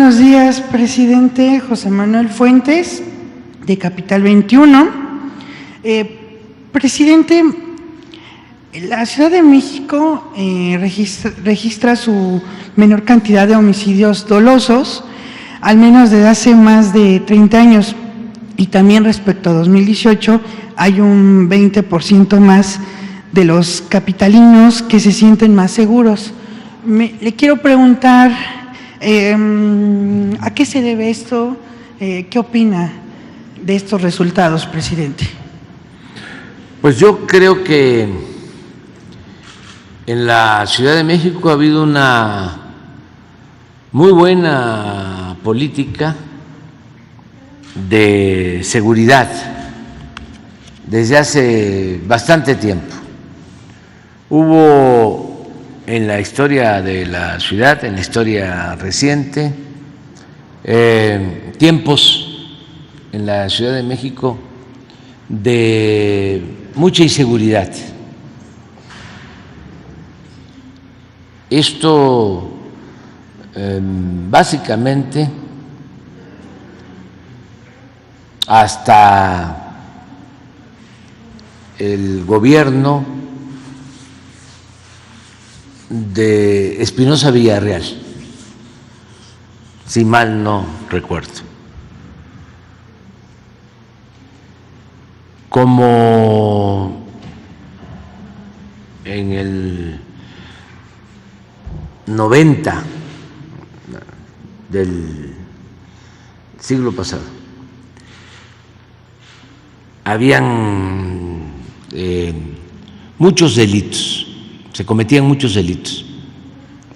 buenos días, presidente. José Manuel Fuentes, de Capital 21. Presidente, la Ciudad de México registra su menor cantidad de homicidios dolosos, al menos desde hace más de 30 años. Y también respecto a 2018, hay un 20% más de los capitalinos que se sienten más seguros. Le quiero preguntar, ¿a qué se debe esto? ¿Qué opina de estos resultados, presidente? Pues yo creo que en la Ciudad de México ha habido una muy buena política de seguridad desde hace bastante tiempo. Hubo en la historia de la ciudad, en la historia reciente, tiempos en la Ciudad de México de mucha inseguridad. Esto básicamente hasta el gobierno de Espinosa Villarreal, si mal no recuerdo. Como en el 90 del siglo pasado, habían muchos delitos, se cometían muchos delitos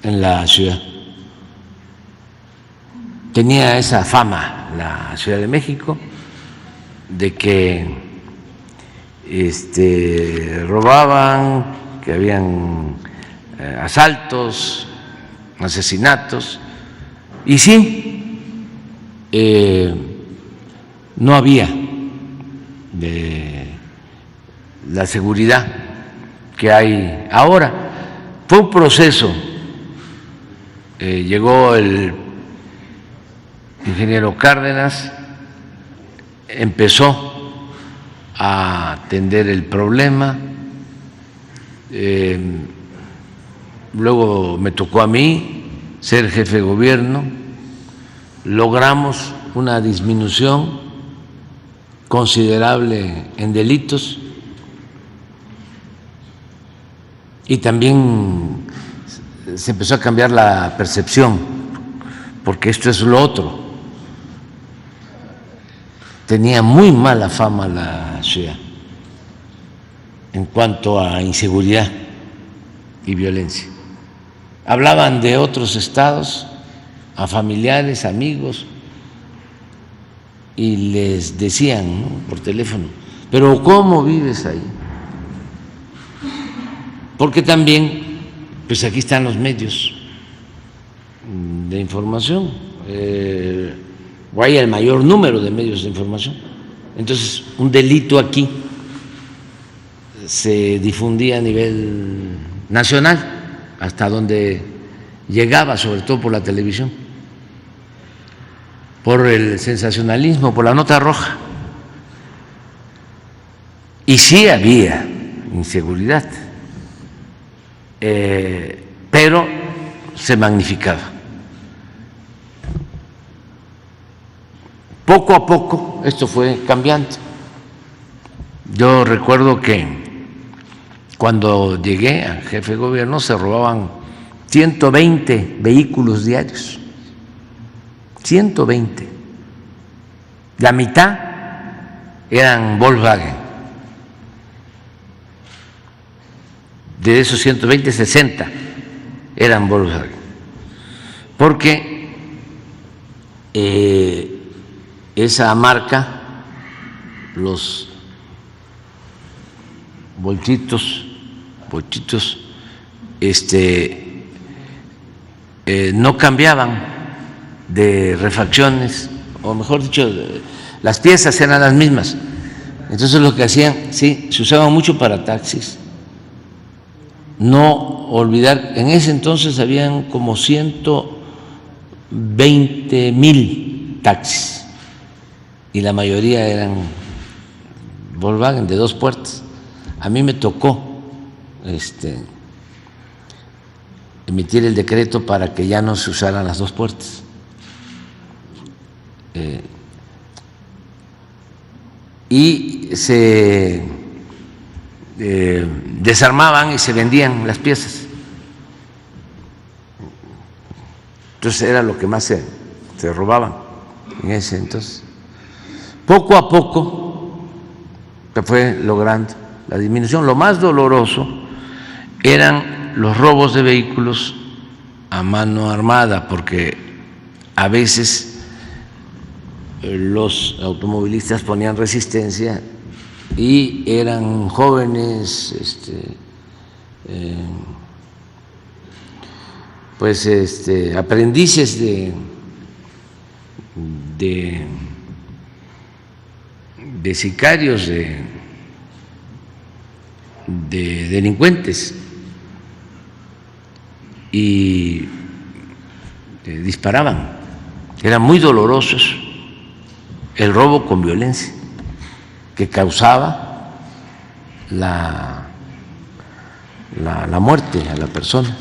en la ciudad. Tenía esa fama la Ciudad de México de que robaban, que habían asaltos, asesinatos, y sí, no había de la seguridad que hay ahora. Fue un proceso, llegó el ingeniero Cárdenas, empezó a atender el problema, luego me tocó a mí ser jefe de gobierno, logramos una disminución considerable en delitos y también se empezó a cambiar la percepción, porque esto es lo otro. Tenía muy mala fama la ciudad en cuanto a inseguridad y violencia. Hablaban de otros estados a familiares, amigos, y les decían, ¿no?, por teléfono, pero ¿cómo vives ahí? Porque también, pues aquí están los medios de información, o hay el mayor número de medios de información. Entonces, un delito aquí se difundía a nivel nacional, hasta donde llegaba, sobre todo por la televisión, por el sensacionalismo, por la nota roja. Y sí había inseguridad, pero se magnificaba. Poco a poco esto fue cambiando. Yo recuerdo que cuando llegué a jefe de gobierno se robaban 120 vehículos diarios, 120. La mitad eran Volkswagen. De esos 120, 60 eran Volkswagen. Porque esa marca, los bolsitos, no cambiaban de refacciones, o mejor dicho, las piezas eran las mismas. Entonces lo que hacían, sí, se usaban mucho para taxis. No olvidar, en ese entonces habían como 100 20,000 taxis y la mayoría eran Volkswagen de 2 puertas. A mí me tocó emitir el decreto para que ya no se usaran las 2 puertas. Y se desarmaban y se vendían las piezas. Entonces era lo que más se robaban en ese entonces. Poco a poco se fue logrando la disminución. Lo más doloroso eran los robos de vehículos a mano armada, porque a veces los automovilistas ponían resistencia y eran jóvenes, aprendices de sicarios, de delincuentes, y disparaban. Eran muy dolorosos el robo con violencia que causaba la muerte a la persona.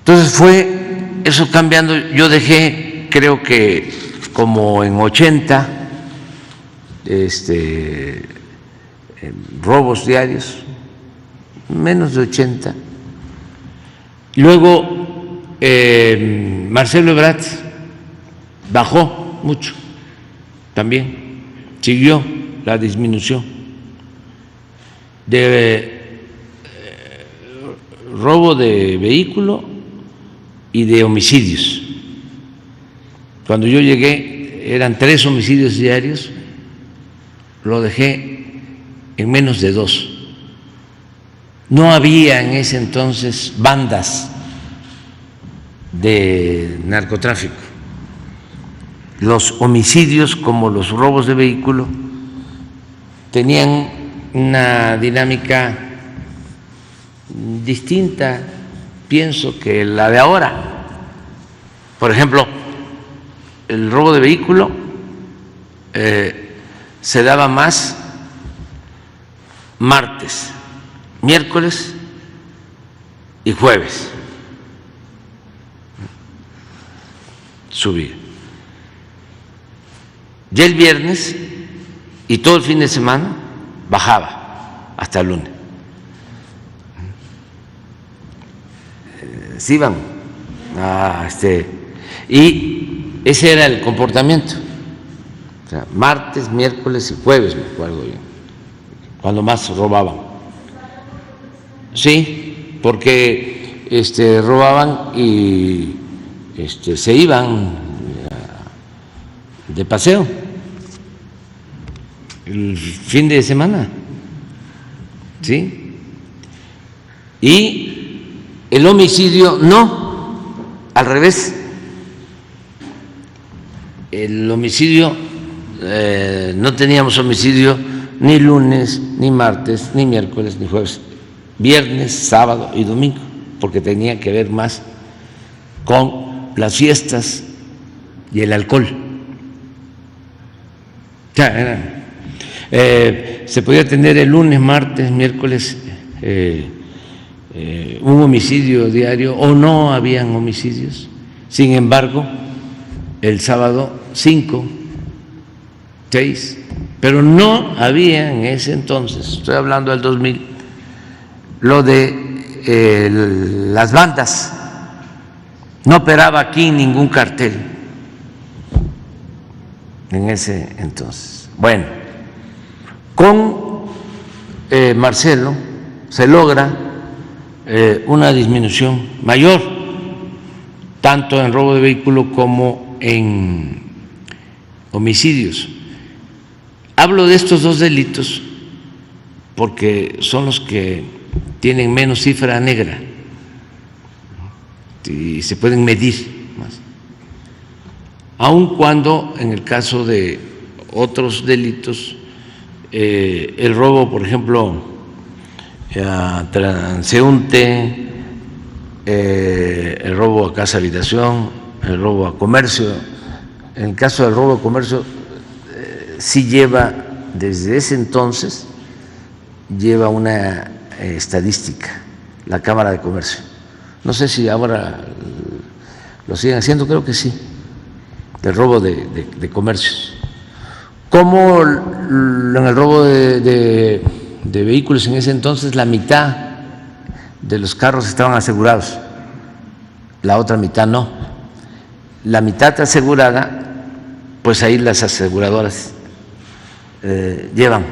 Entonces fue eso cambiando. Yo dejé, creo que como en 80 robos diarios, menos de 80. Luego Marcelo Ebrard bajó mucho también, siguió la disminución de robo de vehículo y de homicidios. Cuando yo llegué eran 3 homicidios diarios, lo dejé en menos de 2. No había en ese entonces bandas de narcotráfico. Los homicidios, como los robos de vehículo, tenían una dinámica distinta, pienso, que la de ahora. Por ejemplo, el robo de vehículo se daba más martes, miércoles y jueves. Subía. Ya el viernes y todo el fin de semana bajaba hasta el lunes. Se iban y ese era el comportamiento. O sea, martes, miércoles y jueves, me acuerdo bien, cuando más robaban. Sí, porque robaban y se iban de paseo el fin de semana, ¿sí? Y el homicidio no, al revés. El homicidio, no teníamos homicidio ni lunes, ni martes, ni miércoles, ni jueves, viernes, sábado y domingo, porque tenía que ver más con las fiestas y el alcohol. Se podía tener el lunes, martes, miércoles un homicidio diario o no habían homicidios. Sin embargo, el sábado 5, 6, pero no había en ese entonces, estoy hablando del 2000, lo de las bandas. No operaba aquí ningún cartel en ese entonces. Bueno, con Marcelo se logra una disminución mayor, tanto en robo de vehículo como en homicidios. Hablo de estos 2 delitos porque son los que tienen menos cifra negra y se pueden medir más, aun cuando en el caso de otros delitos, el robo, por ejemplo, a transeúnte, el robo a casa habitación, el robo a comercio. En el caso del robo a comercio, sí lleva, desde ese entonces, lleva una estadística, la Cámara de Comercio. No sé si ahora lo siguen haciendo, creo que sí, del robo de comercios. Como en el robo de vehículos en ese entonces, la mitad de los carros estaban asegurados, la otra mitad no. La mitad asegurada, pues ahí las aseguradoras llevan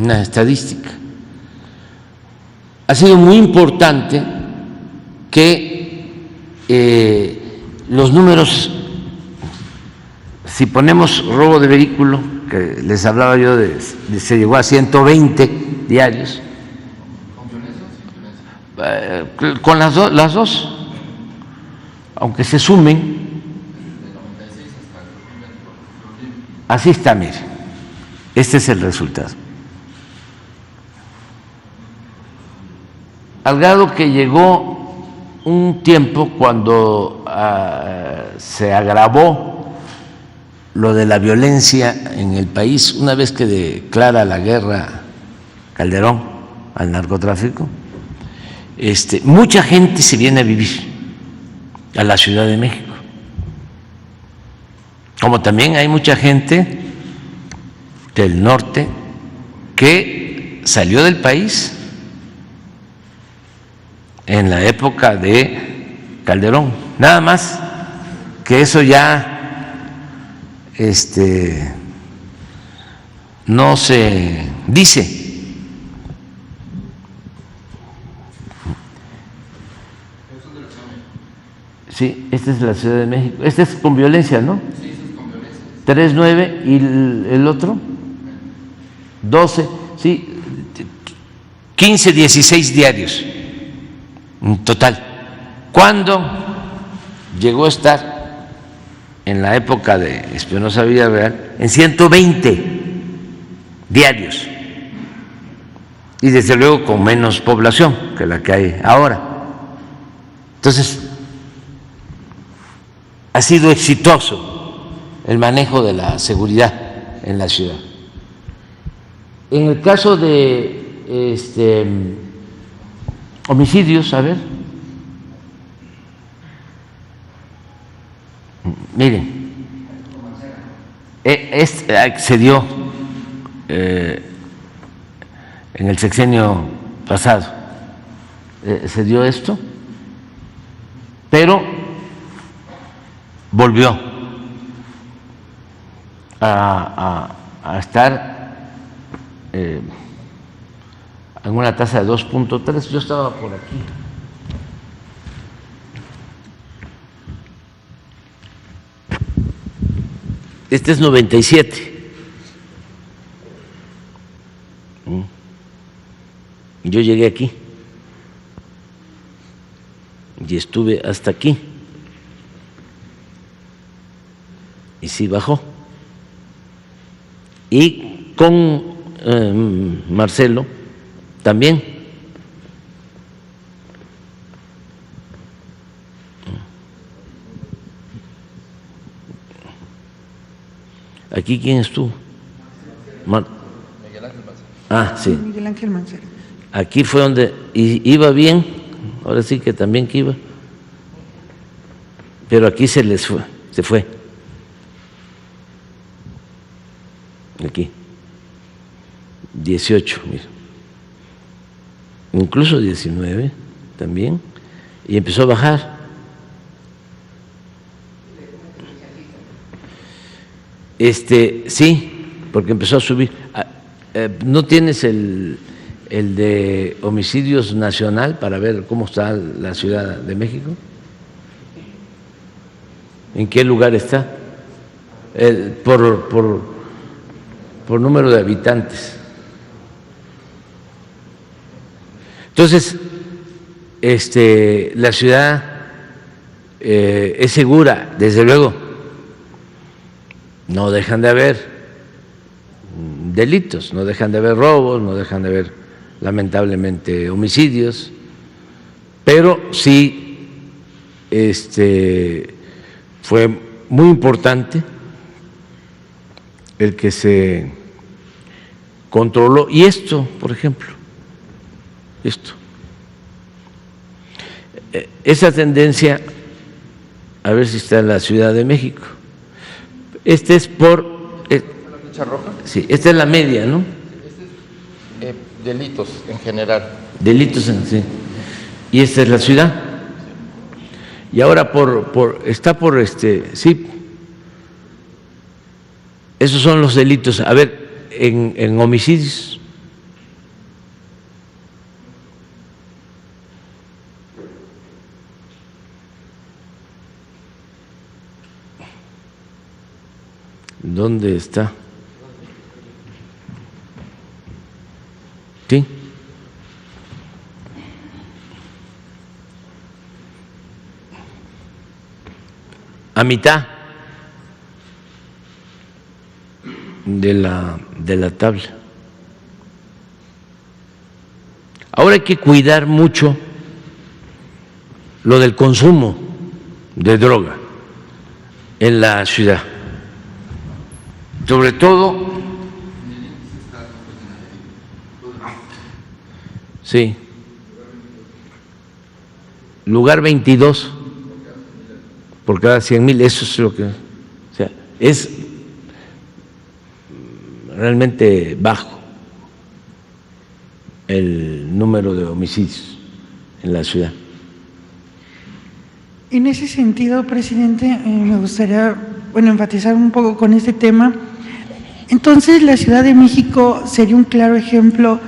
una estadística. Ha sido muy importante que los números, si ponemos robo de vehículo, que les hablaba yo se llegó a 120 diarios. Con las dos, aunque se sumen, así está, mire, este es el resultado. Al grado que llegó un tiempo cuando se agravó lo de la violencia en el país, una vez que declara la guerra Calderón al narcotráfico, mucha gente se viene a vivir a la Ciudad de México, como también hay mucha gente del norte que salió del país en la época de Calderón, nada más que eso ya no se dice. Sí, esta es la Ciudad de México. Este es con violencia, ¿no? Sí, eso es con violencia. 3-9 y el otro 12, sí, 15, 16 diarios en total. ¿Cuándo llegó a estar en la época de Espinosa Villarreal? En 120 diarios, y desde luego con menos población que la que hay ahora. Entonces, ha sido exitoso el manejo de la seguridad en la ciudad. En el caso de homicidios, a ver, miren, se dio en el sexenio pasado, se dio esto, pero volvió a estar en una tasa de 2.3. Yo estaba por aquí. Este es 97. Yo llegué aquí y estuve hasta aquí. Y sí bajó. Y con Marcelo también. ¿Aquí quién estuvo? Miguel Ángel Mancera. Ah, sí. Miguel Ángel Mancera. Aquí fue donde iba bien, ahora sí que también que iba, pero aquí se fue. Aquí, 18, mira, incluso 19 también, y empezó a bajar. Sí, porque empezó a subir. ¿No tienes el de homicidios nacional para ver cómo está la Ciudad de México? ¿En qué lugar está? Por número de habitantes. Entonces, la ciudad es segura, desde luego. No dejan de haber delitos, no dejan de haber robos, no dejan de haber lamentablemente homicidios, pero sí fue muy importante el que se controló. Y esto, por ejemplo, esa tendencia, a ver si está en la Ciudad de México. Este es por… ¿La ficha roja? Sí, esta es la media, ¿no? Este es delitos en general. Delitos, sí. Y esta es la ciudad. Y ahora está por sí. Esos son los delitos. A ver, en homicidios. ¿Dónde está? Sí. A mitad de la tabla. Ahora hay que cuidar mucho lo del consumo de droga en la ciudad. Sobre todo, sí, lugar 22 por cada 100,000, eso es lo que, o sea, es realmente bajo el número de homicidios en la ciudad. En ese sentido, presidente, me gustaría, enfatizar un poco con este tema. Entonces, la Ciudad de México sería un claro ejemplo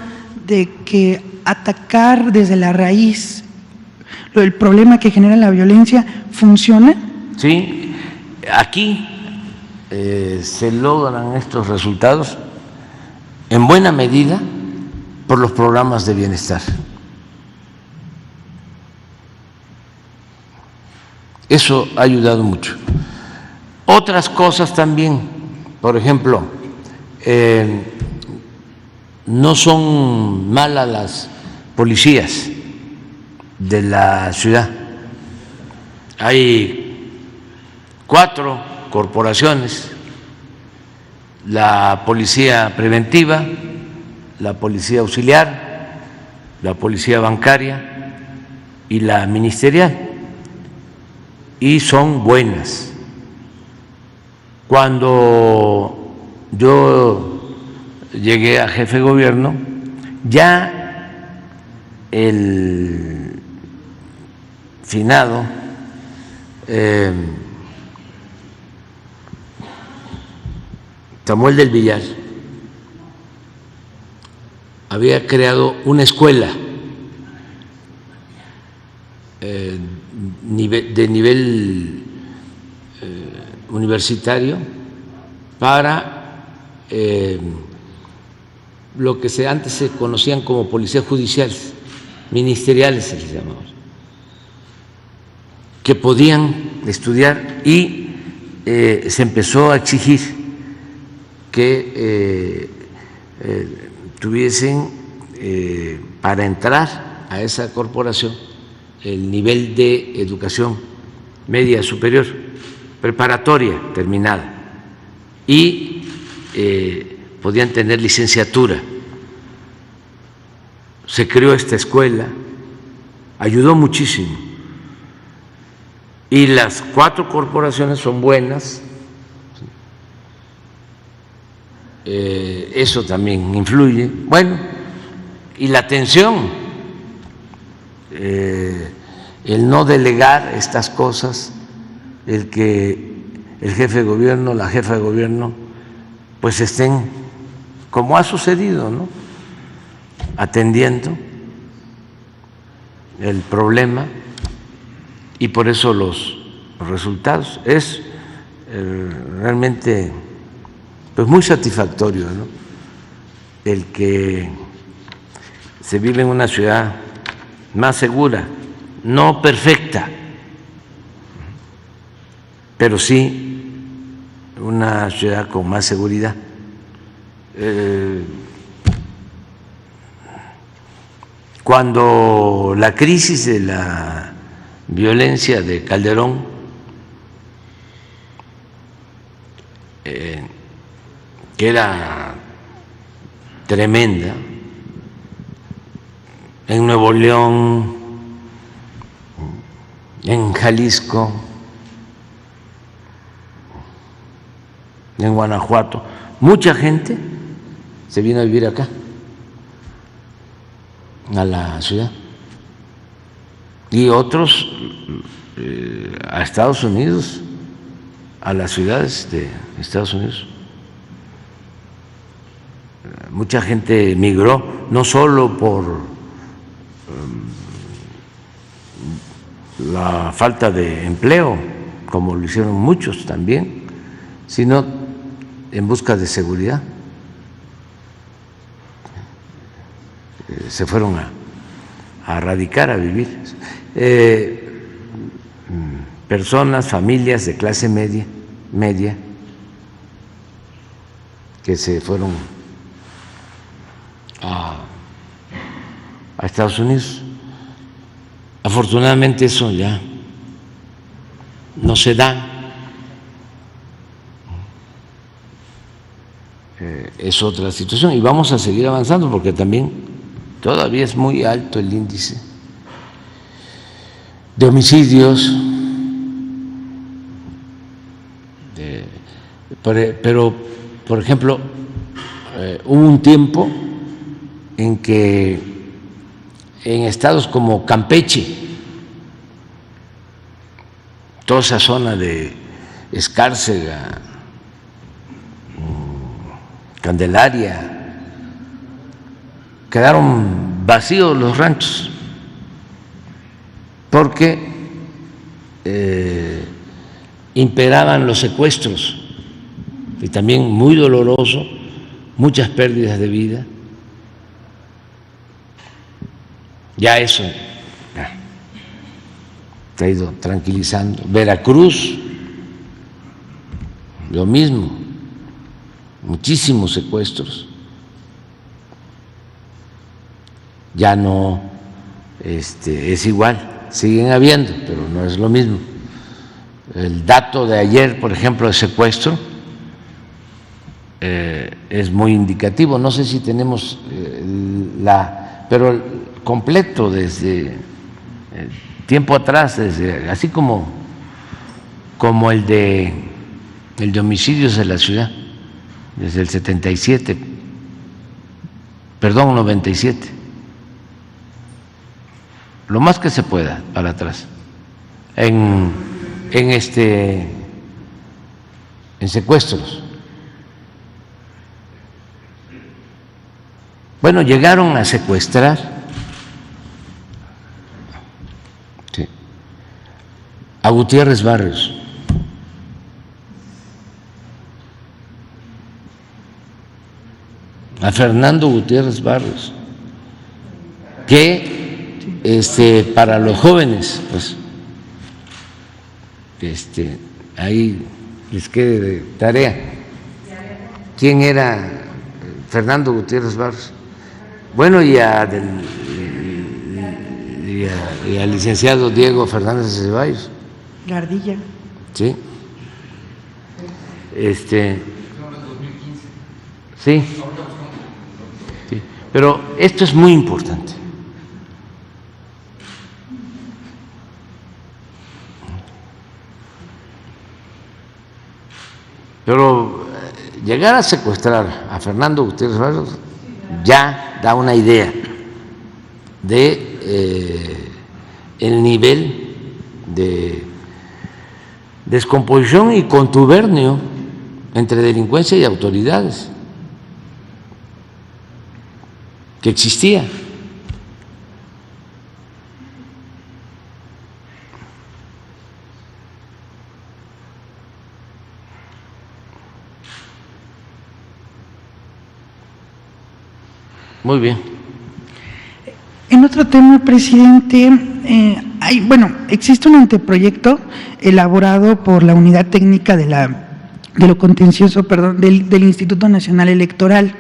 de que atacar desde la raíz el problema que genera la violencia funciona. Sí, aquí se logran estos resultados en buena medida por los programas de bienestar. Eso ha ayudado mucho. Otras cosas también, por ejemplo, no son malas las policías de la ciudad. Hay 4 corporaciones: la policía preventiva, la policía auxiliar, la policía bancaria y la ministerial, y son buenas. Cuando yo llegué a jefe de gobierno, ya el finado Samuel del Villar había creado una escuela de nivel universitario para lo que antes se conocían como policías judiciales, ministeriales se les llamaba, que podían estudiar, y se empezó a exigir que tuviesen para entrar a esa corporación el nivel de educación media superior, preparatoria terminada, y podían tener licenciatura. Se creó esta escuela, ayudó muchísimo, y las 4 corporaciones son buenas. Eso también influye. Bueno, y la atención, el no delegar estas cosas, el que el jefe de gobierno, la jefa de gobierno, pues estén, como ha sucedido, ¿no?, atendiendo el problema, y por eso los resultados es realmente pues muy satisfactorio, ¿no?, el que se vive en una ciudad más segura, no perfecta, pero sí una ciudad con más seguridad. cuando la crisis de la violencia de Calderón que era tremenda, en Nuevo León, en Jalisco, en Guanajuato, mucha gente se vino a vivir acá, a la ciudad, y otros a Estados Unidos, a las ciudades de Estados Unidos. Mucha gente migró, no solo por la falta de empleo, como lo hicieron muchos también, sino en busca de seguridad. Se fueron a radicar, a vivir. Personas, familias de clase media, que se fueron a Estados Unidos. Afortunadamente eso ya no se da. Es otra situación y vamos a seguir avanzando porque también todavía es muy alto el índice de homicidios, pero por ejemplo hubo un tiempo en que en estados como Campeche, toda esa zona de Escárcega, Candelaria, quedaron vacíos los ranchos porque imperaban los secuestros y también muy doloroso, muchas pérdidas de vida. Ya eso se ha ido tranquilizando. Veracruz, lo mismo, muchísimos secuestros. Ya no es igual, siguen habiendo, pero no es lo mismo. El dato de ayer, por ejemplo, de secuestro, es muy indicativo. No sé si tenemos pero el completo desde tiempo atrás, así como el de homicidios en la ciudad, desde el 97, lo más que se pueda para atrás, en secuestros. Bueno, llegaron a secuestrar a Gutiérrez Barrios. A Fernando Gutiérrez Barrios, que para los jóvenes, pues, ahí les quede de tarea. ¿Quién era Fernando Gutiérrez Barrios? Bueno, y al licenciado Diego Fernández de Ceballos. La ardilla. Sí. Sí. Sí. Pero esto es muy importante. Pero llegar a secuestrar a Fernando Gutiérrez Barrios ya da una idea de el nivel de descomposición y contubernio entre delincuencia y autoridades que existía. Muy bien. En otro tema, presidente, existe un anteproyecto elaborado por la Unidad Técnica de lo Contencioso, del Instituto Nacional Electoral.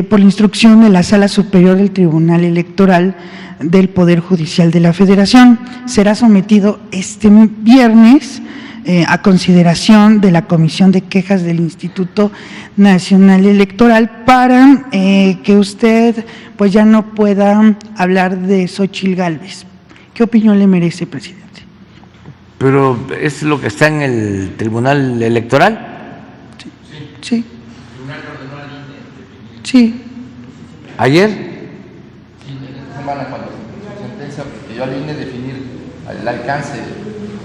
por la instrucción de la Sala Superior del Tribunal Electoral del Poder Judicial de la Federación. Será sometido este viernes a consideración de la Comisión de Quejas del Instituto Nacional Electoral para que usted pues ya no pueda hablar de Xóchitl Gálvez. ¿Qué opinión le merece, presidente? Pero es lo que está en el Tribunal Electoral. Sí. Sí. ¿Ayer? Esta semana, cuando se sentencia, pidió al INE definir el alcance,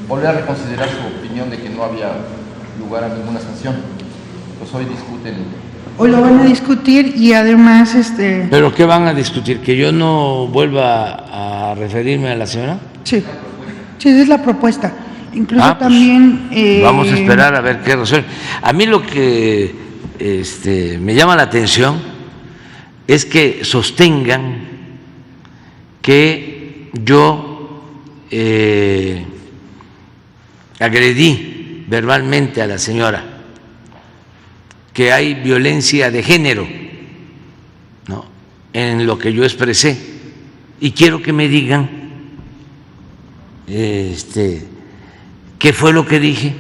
volver a reconsiderar su opinión de que no había lugar a ninguna sanción. Pues hoy discuten. Hoy lo van a discutir y además ¿Pero qué van a discutir? ¿Que yo no vuelva a referirme a la señora? Sí, sí, esa es la propuesta. Incluso pues, también… vamos a esperar a ver qué resuelve. A mí lo que me llama la atención es que sostengan que yo agredí verbalmente a la señora, que hay violencia de género, ¿no?, en lo que yo expresé, y quiero que me digan qué fue lo que dije,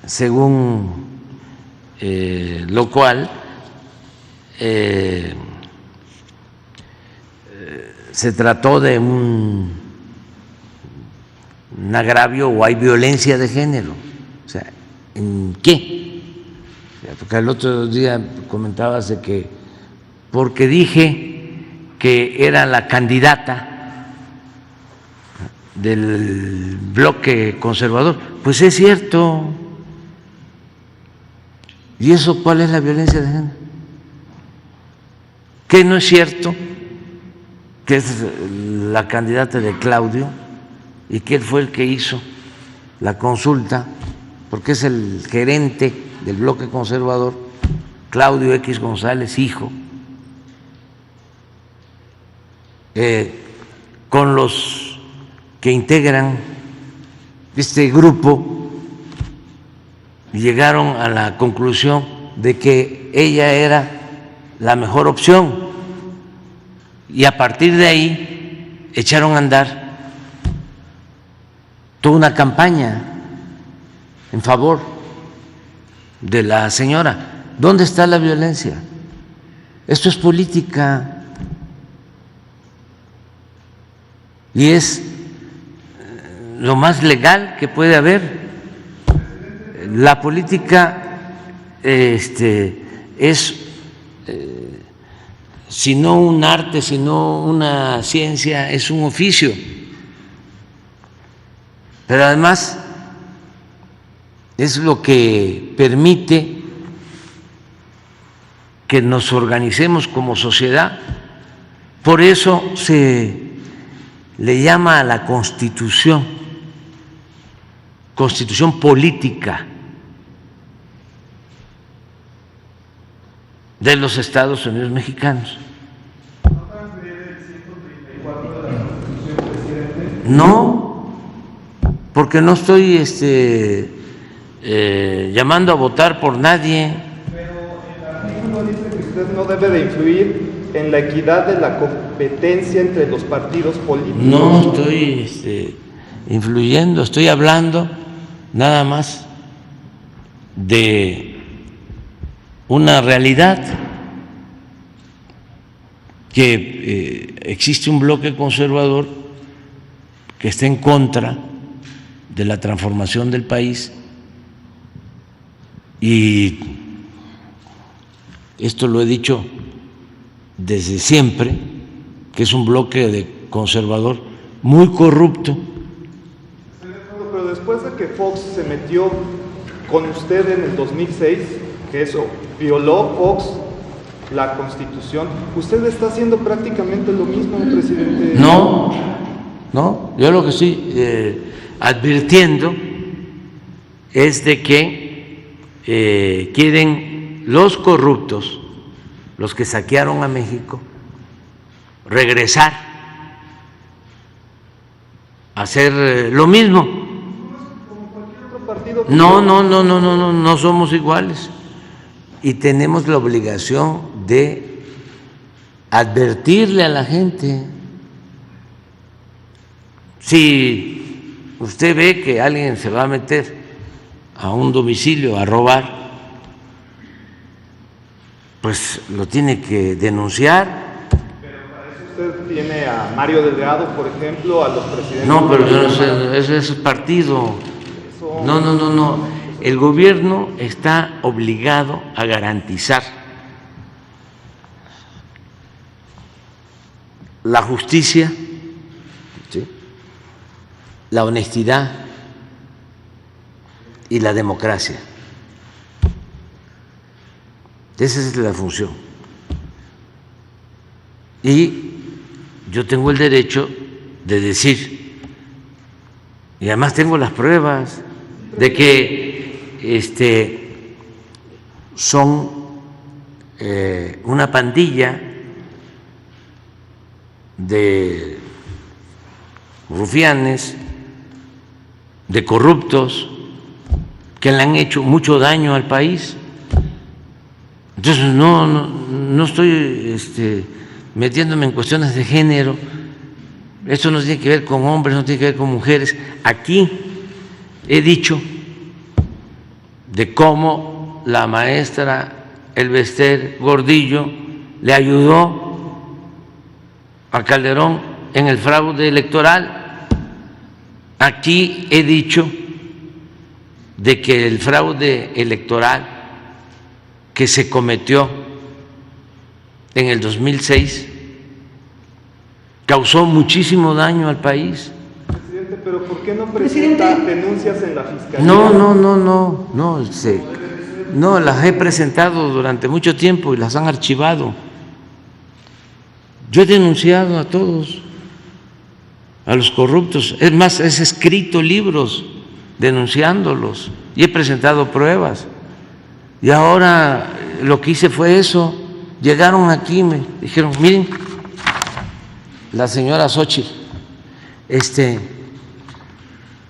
según lo cual se trató de un agravio o hay violencia de género. O sea, ¿en qué? Porque el otro día comentabas de que porque dije que era la candidata del bloque conservador, pues es cierto. ¿Y eso cuál es la violencia de género? ¿Qué no es cierto? Que es la candidata de Claudio y que él fue el que hizo la consulta, porque es el gerente del bloque conservador, Claudio X González, hijo, con los que integran este grupo, llegaron a la conclusión de que ella era la mejor opción y a partir de ahí echaron a andar toda una campaña en favor de la señora. ¿Dónde está la violencia? Esto es política y es lo más legal que puede haber. La política es si no un arte, sino una ciencia, es un oficio. Pero además es lo que permite que nos organicemos como sociedad. Por eso se le llama a la Constitución, Constitución política de los Estados Unidos mexicanos. No, porque no estoy llamando a votar por nadie. Pero el artículo dice que usted no debe de influir en la equidad de la competencia entre los partidos políticos. No estoy influyendo, estoy hablando nada más de una realidad, que existe un bloque conservador que está en contra de la transformación del país y esto lo he dicho desde siempre, que es un bloque de conservador muy corrupto. Pero después de que Fox se metió con usted en el 2006, que eso violó Fox la Constitución, usted está haciendo prácticamente lo mismo, presidente. No, yo lo que estoy advirtiendo es de que quieren los corruptos, los que saquearon a México, regresar a hacer lo mismo. Como cualquier otro partido. No somos iguales. y tenemos la obligación de advertirle a la gente. Si usted ve que alguien se va a meter a un domicilio a robar, pues lo tiene que denunciar. Pero para eso usted tiene a Mario Delgado, por ejemplo, a los presidentes. No, pero yo no sé, eso es partido. No. El gobierno está obligado a garantizar la justicia, ¿sí?, la honestidad y la democracia. Esa es la función. Y yo tengo el derecho de decir, y además tengo las pruebas de que son una pandilla de rufianes, de corruptos, que le han hecho mucho daño al país. Entonces no estoy metiéndome en cuestiones de género. Esto no tiene que ver con hombres, no tiene que ver con mujeres. Aquí he dicho de cómo la maestra Elbester Gordillo le ayudó a Calderón en el fraude electoral. Aquí he dicho de que el fraude electoral que se cometió en el 2006 causó muchísimo daño al país. Presidente, pero ¿por qué no presenta denuncias en la Fiscalía? No, las he presentado durante mucho tiempo y las han archivado. Yo he denunciado a todos, a los corruptos. Es más, he escrito libros denunciándolos y he presentado pruebas. Y ahora lo que hice fue eso. Llegaron aquí y me dijeron, miren, la señora Xóchitl,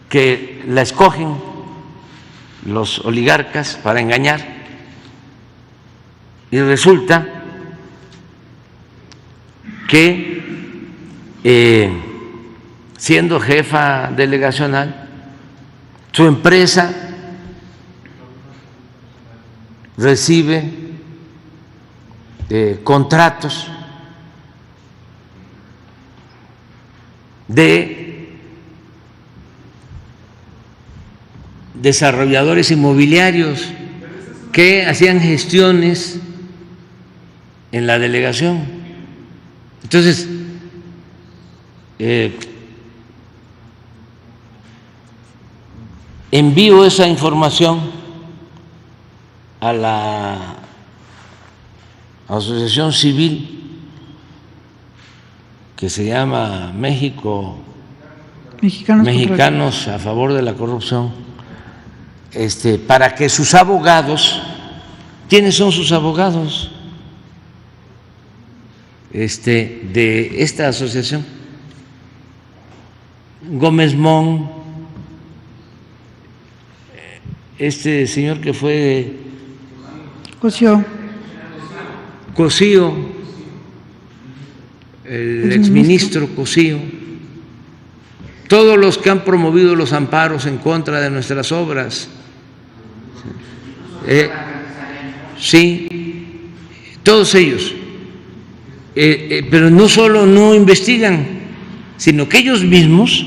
que la escogen los oligarcas para engañar, y resulta que siendo jefa delegacional, su empresa recibe contratos de desarrolladores inmobiliarios que hacían gestiones en la delegación. Entonces, envío esa información a la asociación civil que se llama Mexicanos a favor de la corrupción, para que sus abogados, ¿quiénes son sus abogados de esta asociación? Gómez Mon, este señor que fue Cosío, el exministro Cosío, todos los que han promovido los amparos en contra de nuestras obras, sí, todos ellos, pero no solo no investigan, sino que ellos mismos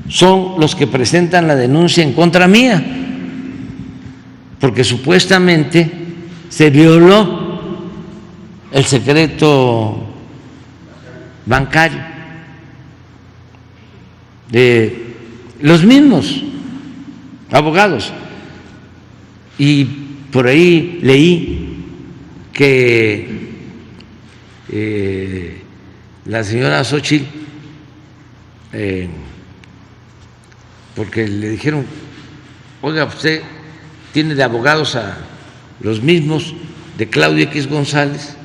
son los que presentan la denuncia en contra mía, porque supuestamente se violó el secreto bancario de los mismos abogados. Y por ahí leí que la señora Xóchitl, porque le dijeron, oiga, usted tiene de abogados a los mismos de Claudio X González,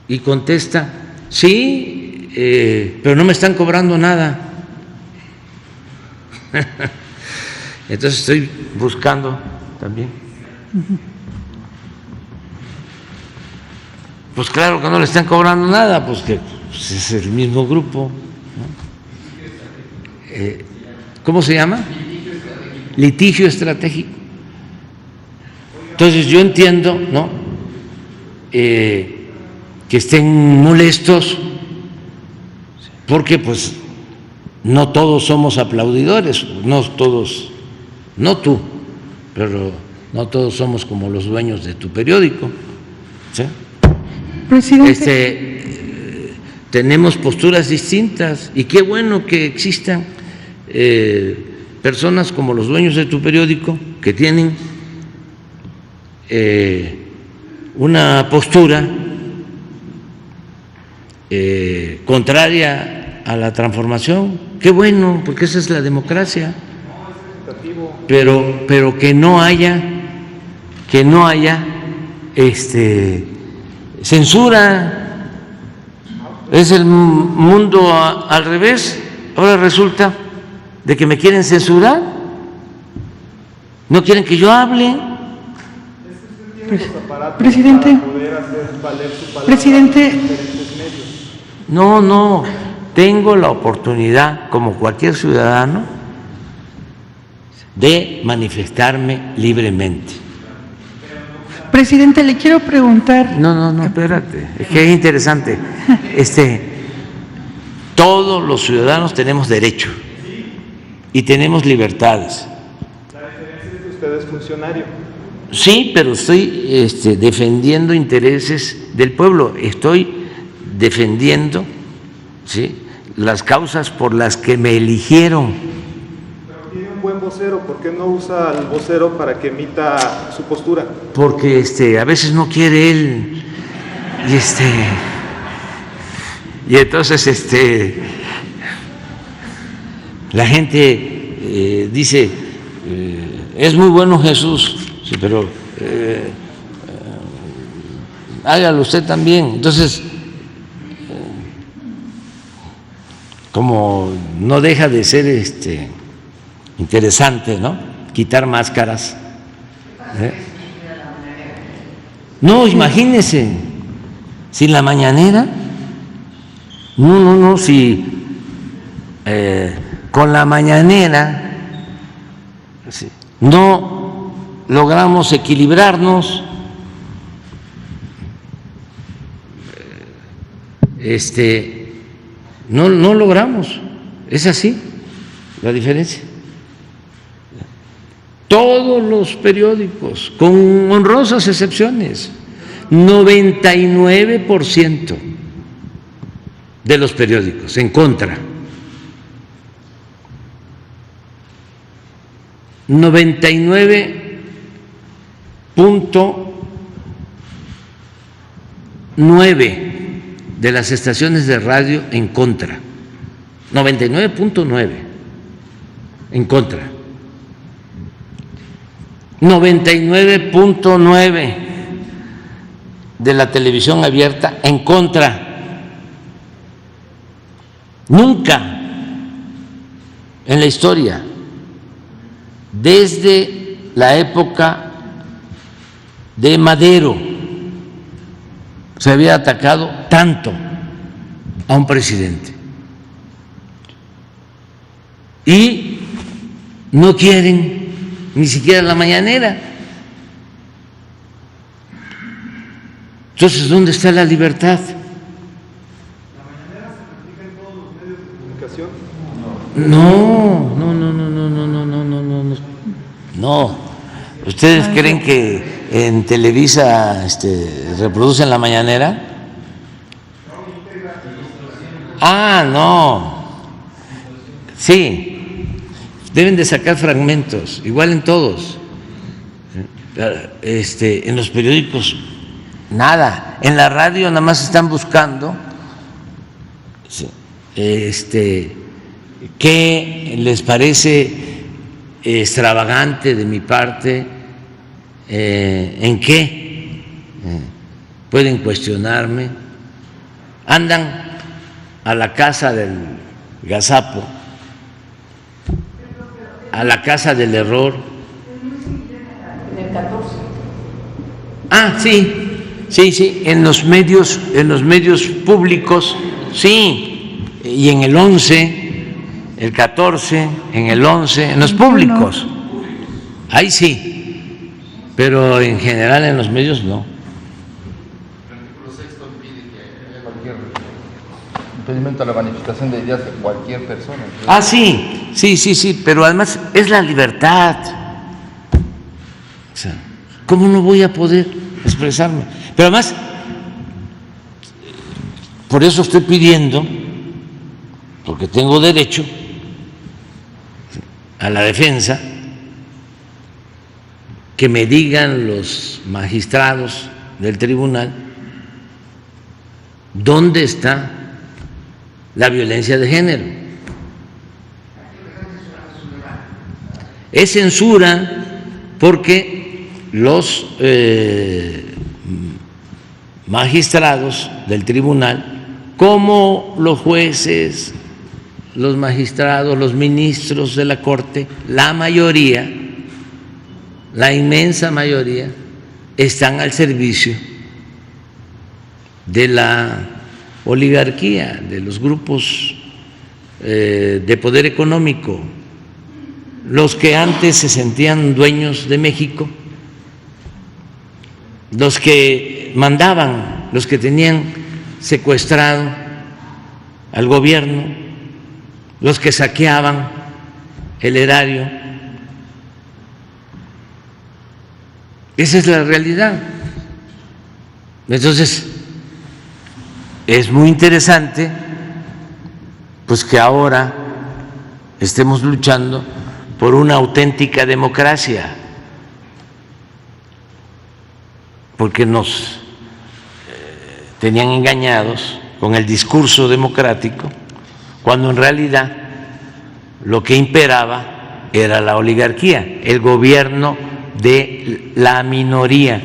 y contesta, sí, pero no me están cobrando nada. Entonces estoy buscando también. Pues claro que no le están cobrando nada, pues que pues es el mismo grupo, ¿no? ¿Cómo se llama? Litigio estratégico. Entonces yo entiendo, ¿no? Que estén molestos porque pues no todos somos aplaudidores, no todos, no tú, pero no todos somos como los dueños de tu periódico, ¿sí? Presidente. Tenemos posturas distintas y qué bueno que existan personas como los dueños de tu periódico que tienen una postura contraria a la transformación. Qué bueno, porque esa es la democracia. Pero que no haya censura. Es el mundo al revés. Ahora resulta de que me quieren censurar, no quieren que yo hable. Presidente, no, tengo la oportunidad, como cualquier ciudadano, de manifestarme libremente. Presidente, le quiero preguntar. No, espérate, es que es interesante. Todos los ciudadanos tenemos derecho y tenemos libertades. La diferencia es que usted es funcionario. Sí, pero estoy defendiendo intereses del pueblo, estoy defendiendo, ¿sí?, las causas por las que me eligieron. Pero tiene un buen vocero, ¿por qué no usa al vocero para que emita su postura? Porque a veces no quiere él y entonces la gente dice es muy bueno Jesús. Sí, pero hágalo usted también. Entonces, como no deja de ser interesante, ¿no?, quitar máscaras. No, imagínese, sin la mañanera, no, si con la mañanera no logramos equilibrarnos, no logramos, es así la diferencia. Todos los periódicos, con honrosas excepciones, 99% de los periódicos en contra, 99.9 de las estaciones de radio en contra, 99.9 en contra, 99.9 de la televisión abierta en contra. Nunca en la historia, desde la época de Madero, se había atacado tanto a un presidente. Y no quieren ni siquiera la mañanera. Entonces, ¿dónde está la libertad? ¿La mañanera se practica en todos los medios de comunicación? No. ¿Ustedes creen que en Televisa reproducen la mañanera? No. Sí, deben de sacar fragmentos, igual en todos. En los periódicos, nada. En la radio nada más están buscando qué les parece extravagante de mi parte, en qué pueden cuestionarme. Andan a la casa del gazapo. a la casa del error. En el 14. Ah, sí, en los medios públicos, sí, y en el 11, el 14, en el 11, en los públicos, ahí sí, pero en general en los medios no. El artículo 6 impide que haya cualquier impedimento a la manifestación de ideas de cualquier persona. Ah, sí, pero además es la libertad. O sea, ¿cómo no voy a poder expresarme? Pero además, por eso estoy pidiendo, porque tengo derecho a la defensa, que me digan los magistrados del tribunal dónde está la violencia de género. Es censura porque los magistrados del tribunal, como los jueces, los magistrados, los ministros de la Corte, la mayoría, la inmensa mayoría, están al servicio de la oligarquía, de los grupos de poder económico, los que antes se sentían dueños de México, los que mandaban, los que tenían secuestrado al gobierno, los que saqueaban el erario. Esa es la realidad. Entonces, es muy interesante pues que ahora estemos luchando por una auténtica democracia, porque nos tenían engañados con el discurso democrático, cuando en realidad lo que imperaba era la oligarquía, el gobierno de la minoría,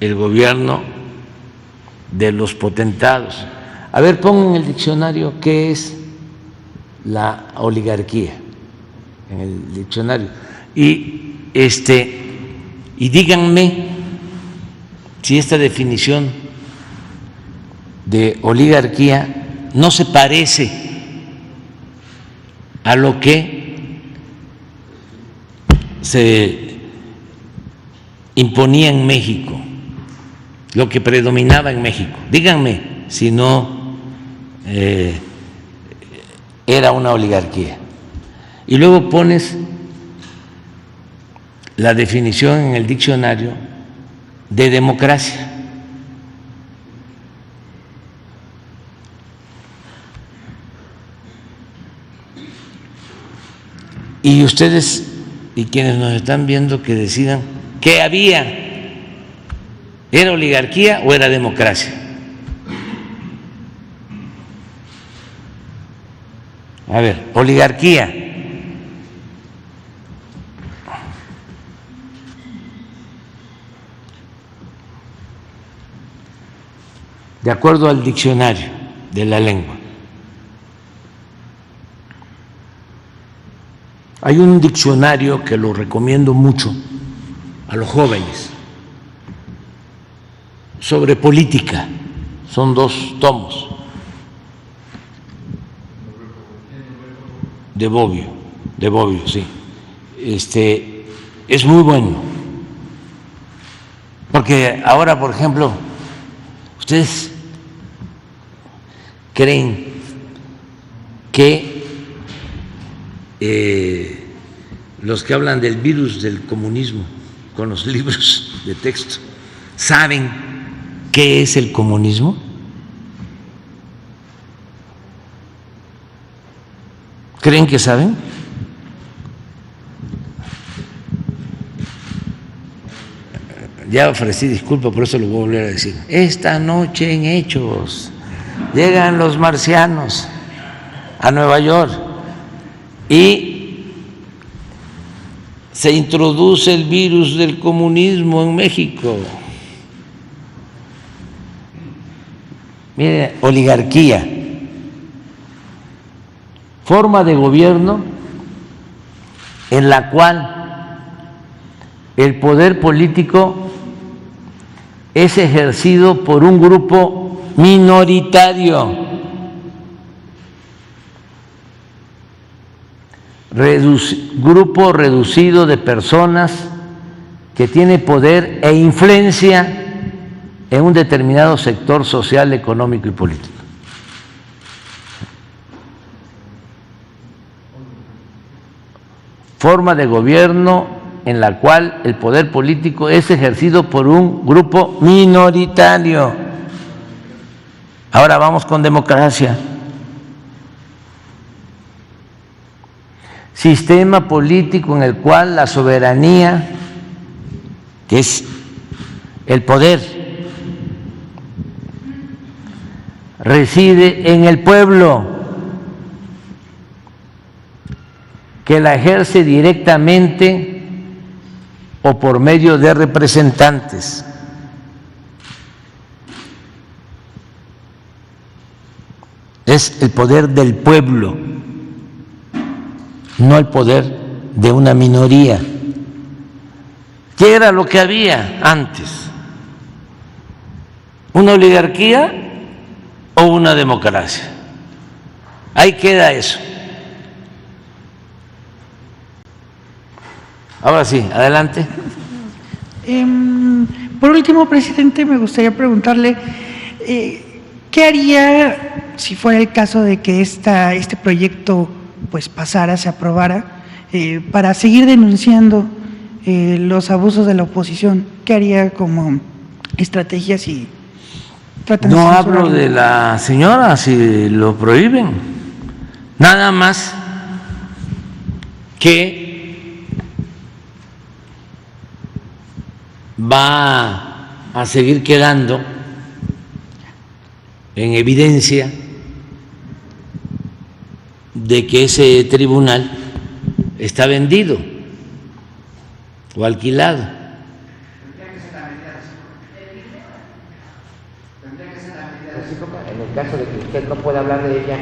el gobierno de los potentados. A ver, pongan en el diccionario qué es la oligarquía, en el diccionario, y díganme si esta definición de oligarquía no se parece a lo que se imponía en México, lo que predominaba en México. Díganme si no era una oligarquía. Y luego pones la definición en el diccionario de democracia. Y ustedes y quienes nos están viendo que decidan qué había, ¿era oligarquía o era democracia? A ver, oligarquía. De acuerdo al diccionario de la lengua. Hay un diccionario que lo recomiendo mucho a los jóvenes sobre política, son 2 tomos de Bobbio, sí. Es muy bueno, porque ahora, por ejemplo, ustedes creen que los que hablan del virus del comunismo con los libros de texto saben qué es el comunismo. ¿Creen que saben? Ya ofrecí disculpas, por eso lo voy a volver a decir. Esta noche en Hechos llegan los marcianos a Nueva York y se introduce el virus del comunismo en México. Mire, oligarquía, forma de gobierno en la cual el poder político es ejercido por un grupo minoritario, grupo reducido de personas que tiene poder e influencia en un determinado sector social, económico y político. Forma de gobierno en la cual el poder político es ejercido por un grupo minoritario. Ahora vamos con democracia. Sistema político en el cual la soberanía, que es el poder, reside en el pueblo, que la ejerce directamente o por medio de representantes. Es el poder del pueblo, no el poder de una minoría, que era lo que había antes, una oligarquía o una democracia. Ahí queda eso. Ahora sí, adelante. Por último, presidente, me gustaría preguntarle ¿qué haría si fuera el caso de que este proyecto pues pasara, se aprobara, para seguir denunciando los abusos de la oposición? ¿Qué haría como estrategias y tratan de No censurarlo? hablo de la señora, si lo prohíben, nada más que va a seguir quedando en evidencia de que ese tribunal está vendido o alquilado. En el caso de que usted no pueda hablar de ella,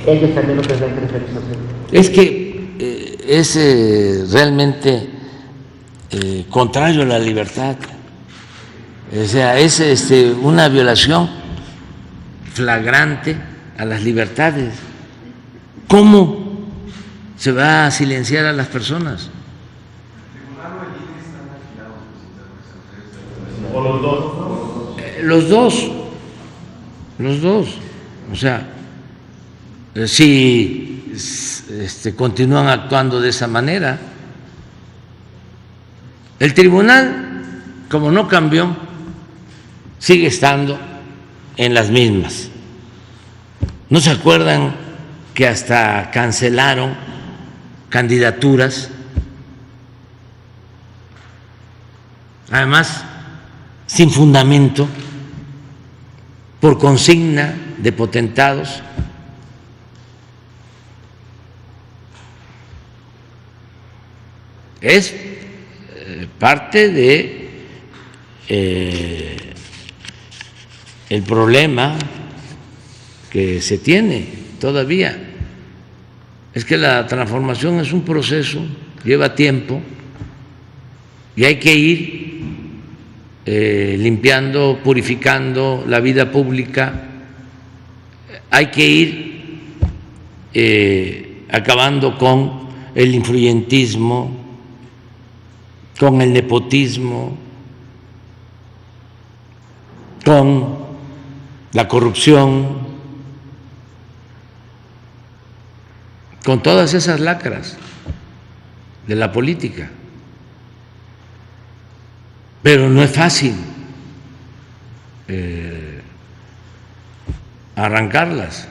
ellos también no tendrán que referirse a usted. Es que es realmente contrario a la libertad. O sea, es una violación flagrante a las libertades. ¿Cómo se va a silenciar a las personas? ¿O los dos? Los dos. O sea, si continúan actuando de esa manera, el tribunal, como no cambió, sigue estando en las mismas. ¿No se acuerdan que hasta cancelaron candidaturas? Además, sin fundamento, por consigna de potentados. Es parte de el problema que se tiene todavía. Es que la transformación es un proceso, lleva tiempo y hay que ir limpiando, purificando la vida pública, hay que ir acabando con el influyentismo, con el nepotismo, con la corrupción, con todas esas lacras de la política. Pero no es fácil arrancarlas.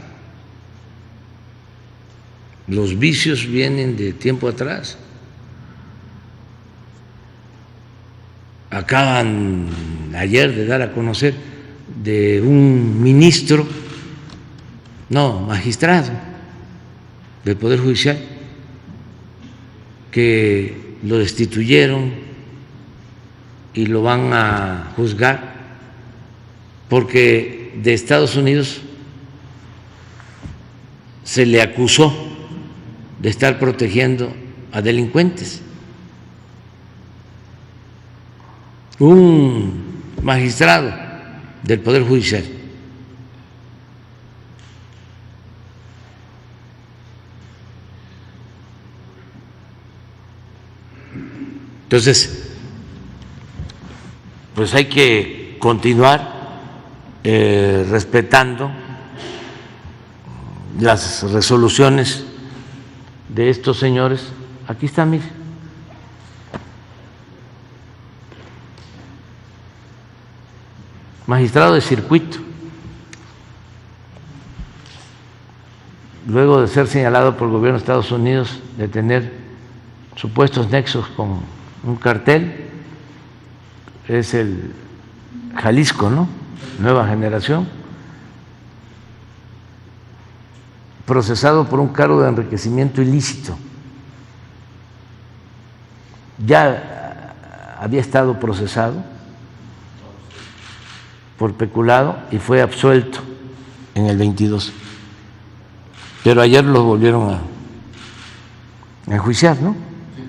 Los vicios vienen de tiempo atrás. Acaban ayer de dar a conocer de un ministro, no, magistrado del Poder Judicial, que lo destituyeron y lo van a juzgar porque de Estados Unidos se le acusó de estar protegiendo a delincuentes. Un magistrado del Poder Judicial entonces, pues hay que continuar respetando las resoluciones de estos señores. Aquí está, mire. Magistrado de circuito. Luego de ser señalado por el gobierno de Estados Unidos de tener supuestos nexos con un cartel, es el Jalisco, ¿no? Nueva Generación, procesado por un cargo de enriquecimiento ilícito. Ya había estado procesado por peculado y fue absuelto en el 22. Pero ayer lo volvieron a enjuiciar, ¿no? Sí,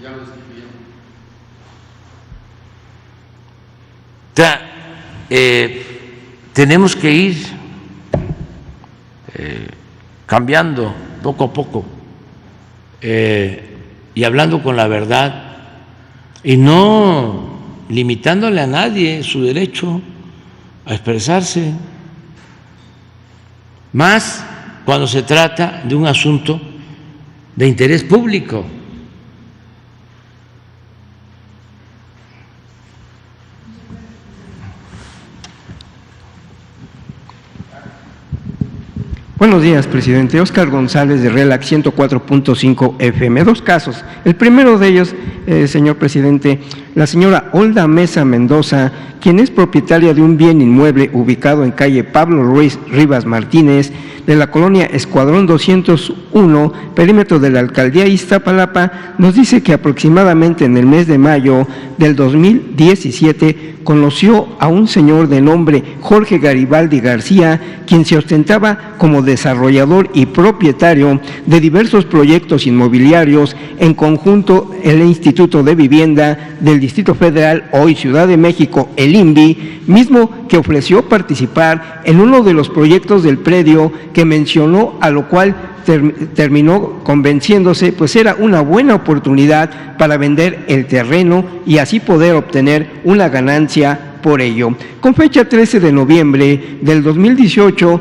ya lo destituyeron. O sea, tenemos que ir cambiando poco a poco y hablando con la verdad y no limitándole a nadie su derecho a expresarse, más cuando se trata de un asunto de interés público. Buenos días, presidente. Óscar González, de RELAC 104.5 FM. Dos casos. El primero de ellos, señor presidente, la señora Olda Mesa Mendoza, quien es propietaria de un bien inmueble ubicado en calle Pablo Ruiz Rivas Martínez, de la colonia Escuadrón 201, perímetro de la alcaldía Iztapalapa, nos dice que aproximadamente en el mes de mayo del 2017 conoció a un señor de nombre Jorge Garibaldi García, quien se ostentaba como desarrollador y propietario de diversos proyectos inmobiliarios, en conjunto el Instituto de Vivienda del Distrito Federal, hoy Ciudad de México, el INVI, mismo que ofreció participar en uno de los proyectos del predio que mencionó, a lo cual terminó convenciéndose, pues era una buena oportunidad para vender el terreno y así poder obtener una ganancia por ello. Con fecha 13 de noviembre del 2018,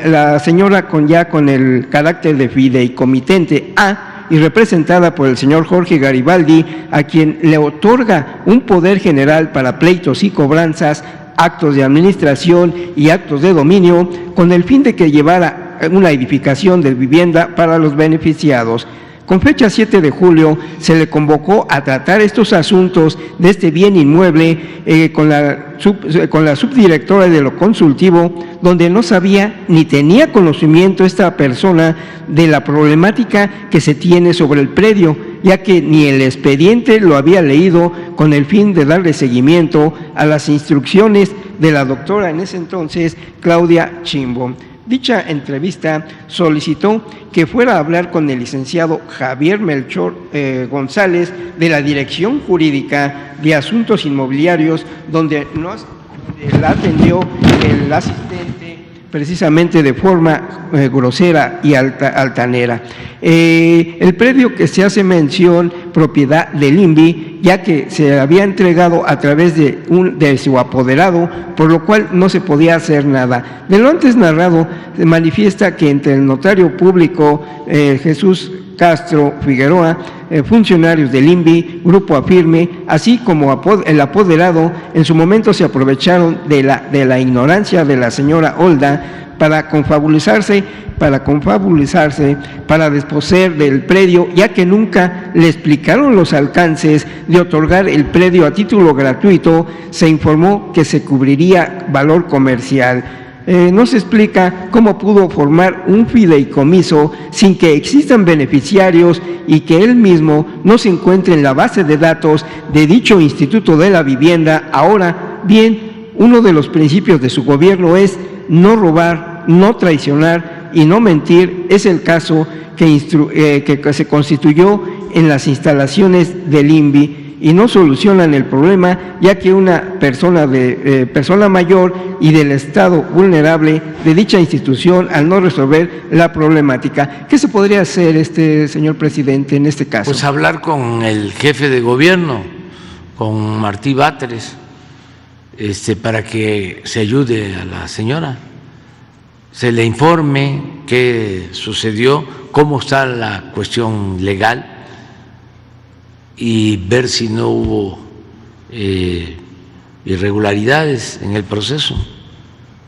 la señora con el carácter de fideicomitente A y representada por el señor Jorge Garibaldi, a quien le otorga un poder general para pleitos y cobranzas, actos de administración y actos de dominio, con el fin de que llevara una edificación de vivienda para los beneficiados. Con fecha 7 de julio se le convocó a tratar estos asuntos de este bien inmueble con la subdirectora de lo consultivo, donde no sabía ni tenía conocimiento esta persona de la problemática que se tiene sobre el predio, ya que ni el expediente lo había leído, con el fin de darle seguimiento a las instrucciones de la doctora en ese entonces, Claudia Chimbo. Dicha entrevista solicitó que fuera a hablar con el licenciado Javier Melchor González, de la Dirección Jurídica de Asuntos Inmobiliarios, donde la atendió el asistente precisamente de forma grosera y altanera. El predio que se hace mención, propiedad del INVI, ya que se había entregado a través de su apoderado, por lo cual no se podía hacer nada. De lo antes narrado, se manifiesta que entre el notario público Jesús Castro Figueroa, funcionarios del INVI, Grupo Afirme, así como el apoderado, en su momento se aprovecharon de la ignorancia de la señora Olda para confabulizarse, para desposeer del predio, ya que nunca le explicaron los alcances de otorgar el predio a título gratuito. Se informó que se cubriría valor comercial. No se explica cómo pudo formar un fideicomiso sin que existan beneficiarios y que él mismo no se encuentre en la base de datos de dicho Instituto de la Vivienda. Ahora bien, uno de los principios de su gobierno es no robar, no traicionar y no mentir. Es el caso que se constituyó en las instalaciones del INVI y no solucionan el problema, ya que una persona mayor y del estado vulnerable de dicha institución al no resolver la problemática. ¿Qué se podría hacer, señor presidente, en este caso? Pues hablar con el jefe de gobierno, con Martí Batres, para que se ayude a la señora, se le informe qué sucedió, cómo está la cuestión legal y ver si no hubo irregularidades en el proceso.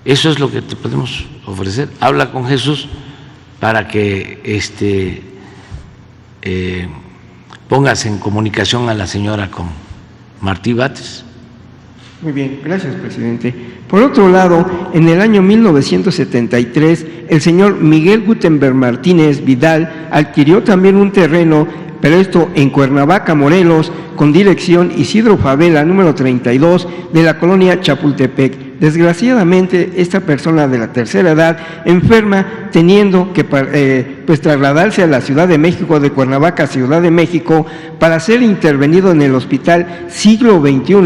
Eso es lo que te podemos ofrecer. Habla con Jesús para que pongas en comunicación a la señora con Martí Batres. Muy bien, gracias, presidente. Por otro lado, en el año 1973, el señor Miguel Gutenberg Martínez Vidal adquirió también un terreno, pero esto en Cuernavaca, Morelos, con dirección Isidro Favela, número 32, de la colonia Chapultepec. Desgraciadamente, esta persona de la tercera edad enferma, teniendo que trasladarse a la Ciudad de México, de Cuernavaca a Ciudad de México, para ser intervenido en el Hospital Siglo XXI,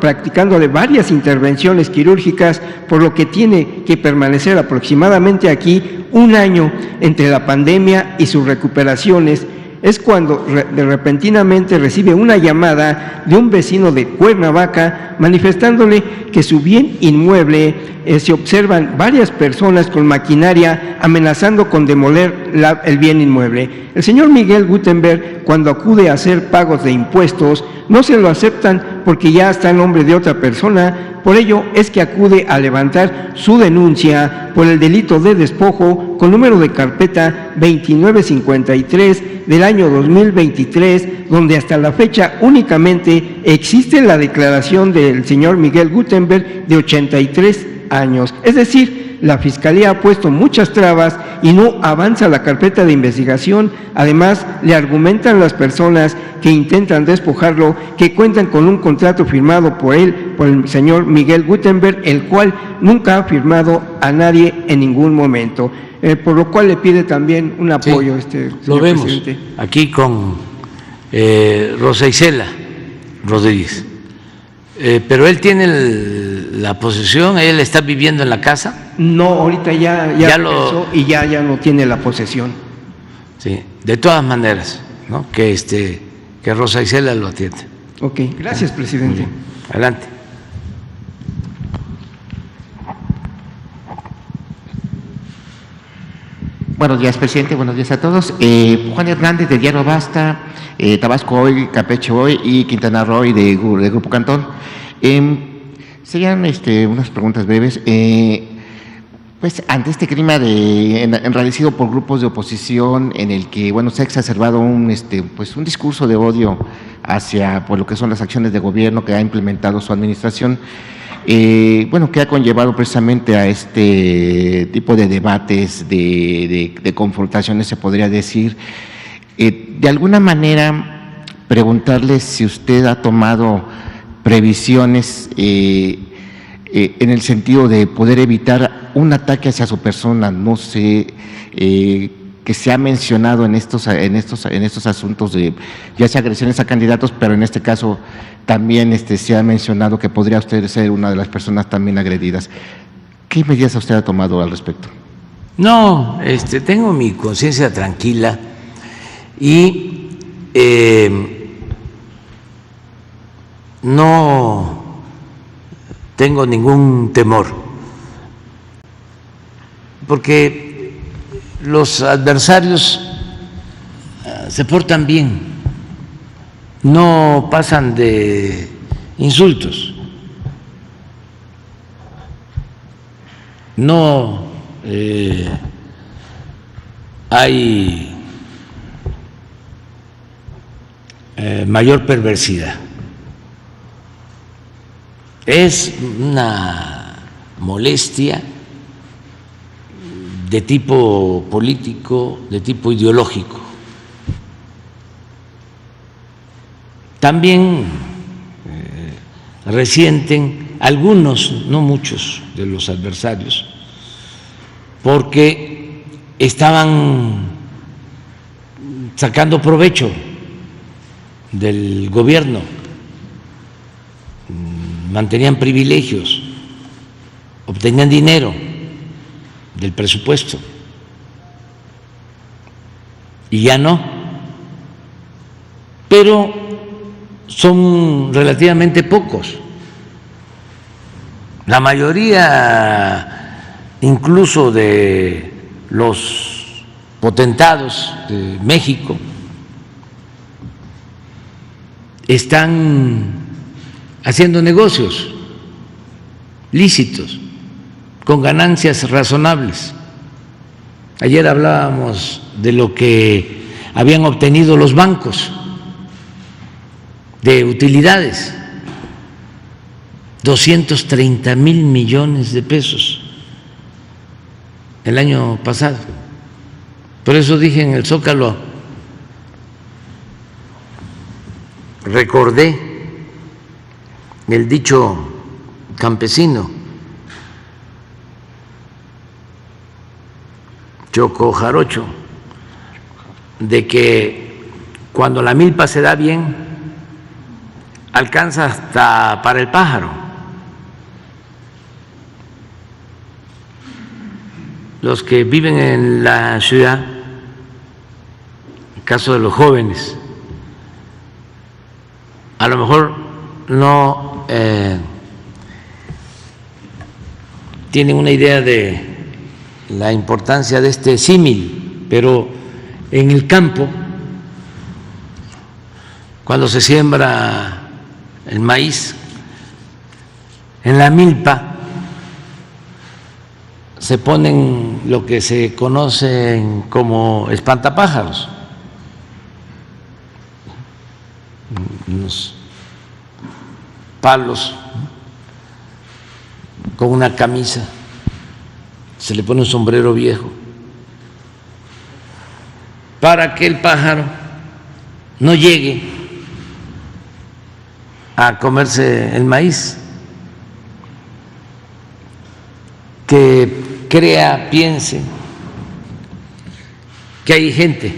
practicándole varias intervenciones quirúrgicas, por lo que tiene que permanecer aproximadamente aquí un año entre la pandemia y sus recuperaciones. Es cuando repentinamente recibe una llamada de un vecino de Cuernavaca manifestándole que su bien inmueble se observan varias personas con maquinaria amenazando con demoler el bien inmueble. El señor Miguel Gutenberg, cuando acude a hacer pagos de impuestos, no se lo aceptan porque ya está en nombre de otra persona. Por ello es que acude a levantar su denuncia por el delito de despojo con número de carpeta 2953 del año 2023, donde hasta la fecha únicamente existe la declaración del señor Miguel Gutenberg de 83 años. Es decir, la Fiscalía ha puesto muchas trabas y no avanza la carpeta de investigación. Además, le argumentan las personas que intentan despojarlo que cuentan con un contrato firmado por él, por el señor Miguel Gutenberg, el cual nunca ha firmado a nadie en ningún momento. Por lo cual le pide también un apoyo, señor lo vemos presidente. Aquí con Rosa Isela Rodríguez. Pero él tiene la posesión, él está viviendo en la casa. No, ahorita ya empezó y ya no tiene la posesión. Sí, de todas maneras, ¿no? Que Rosa Isela lo atiende. Ok, gracias, presidente. Adelante. Buenos días, presidente. Buenos días a todos. Juan Hernández, del diario Basta, Tabasco Hoy, Campeche Hoy y Quintana Roo de Grupo Cantón. Serían unas preguntas breves. Pues ante este clima enrarecido por grupos de oposición en el que se ha exacerbado un discurso de odio hacia lo que son las acciones de gobierno que ha implementado su administración, que ha conllevado precisamente a este tipo de debates, de confrontaciones, se podría decir. De alguna manera, preguntarle si usted ha tomado previsiones en el sentido de poder evitar un ataque hacia su persona. No sé, que se ha mencionado en estos asuntos de ya sea agresiones a candidatos, pero en este caso también se ha mencionado que podría usted ser una de las personas también agredidas. ¿Qué medidas usted ha tomado al respecto? No, tengo mi conciencia tranquila y no tengo ningún temor, porque los adversarios se portan bien, no pasan de insultos, no hay mayor perversidad. Es una molestia de tipo político, de tipo ideológico. También resienten algunos, no muchos, de los adversarios, porque estaban sacando provecho del gobierno, mantenían privilegios, obtenían dinero del presupuesto y ya no, pero son relativamente pocos. La mayoría incluso de los potentados de México están haciendo negocios lícitos con ganancias razonables. Ayer hablábamos de lo que habían obtenido los bancos de utilidades, 230,000 millones de pesos el año pasado. Por eso dije en el Zócalo, recordé el dicho campesino, Choco Jarocho, de que cuando la milpa se da bien, alcanza hasta para el pájaro. Los que viven en la ciudad, en el caso de los jóvenes, a lo mejor no tienen una idea de la importancia de este símil, pero en el campo, cuando se siembra el maíz, en la milpa se ponen lo que se conocen como espantapájaros, unos palos con una camisa, se le pone un sombrero viejo para que el pájaro no llegue a comerse el maíz, que crea, piense que hay gente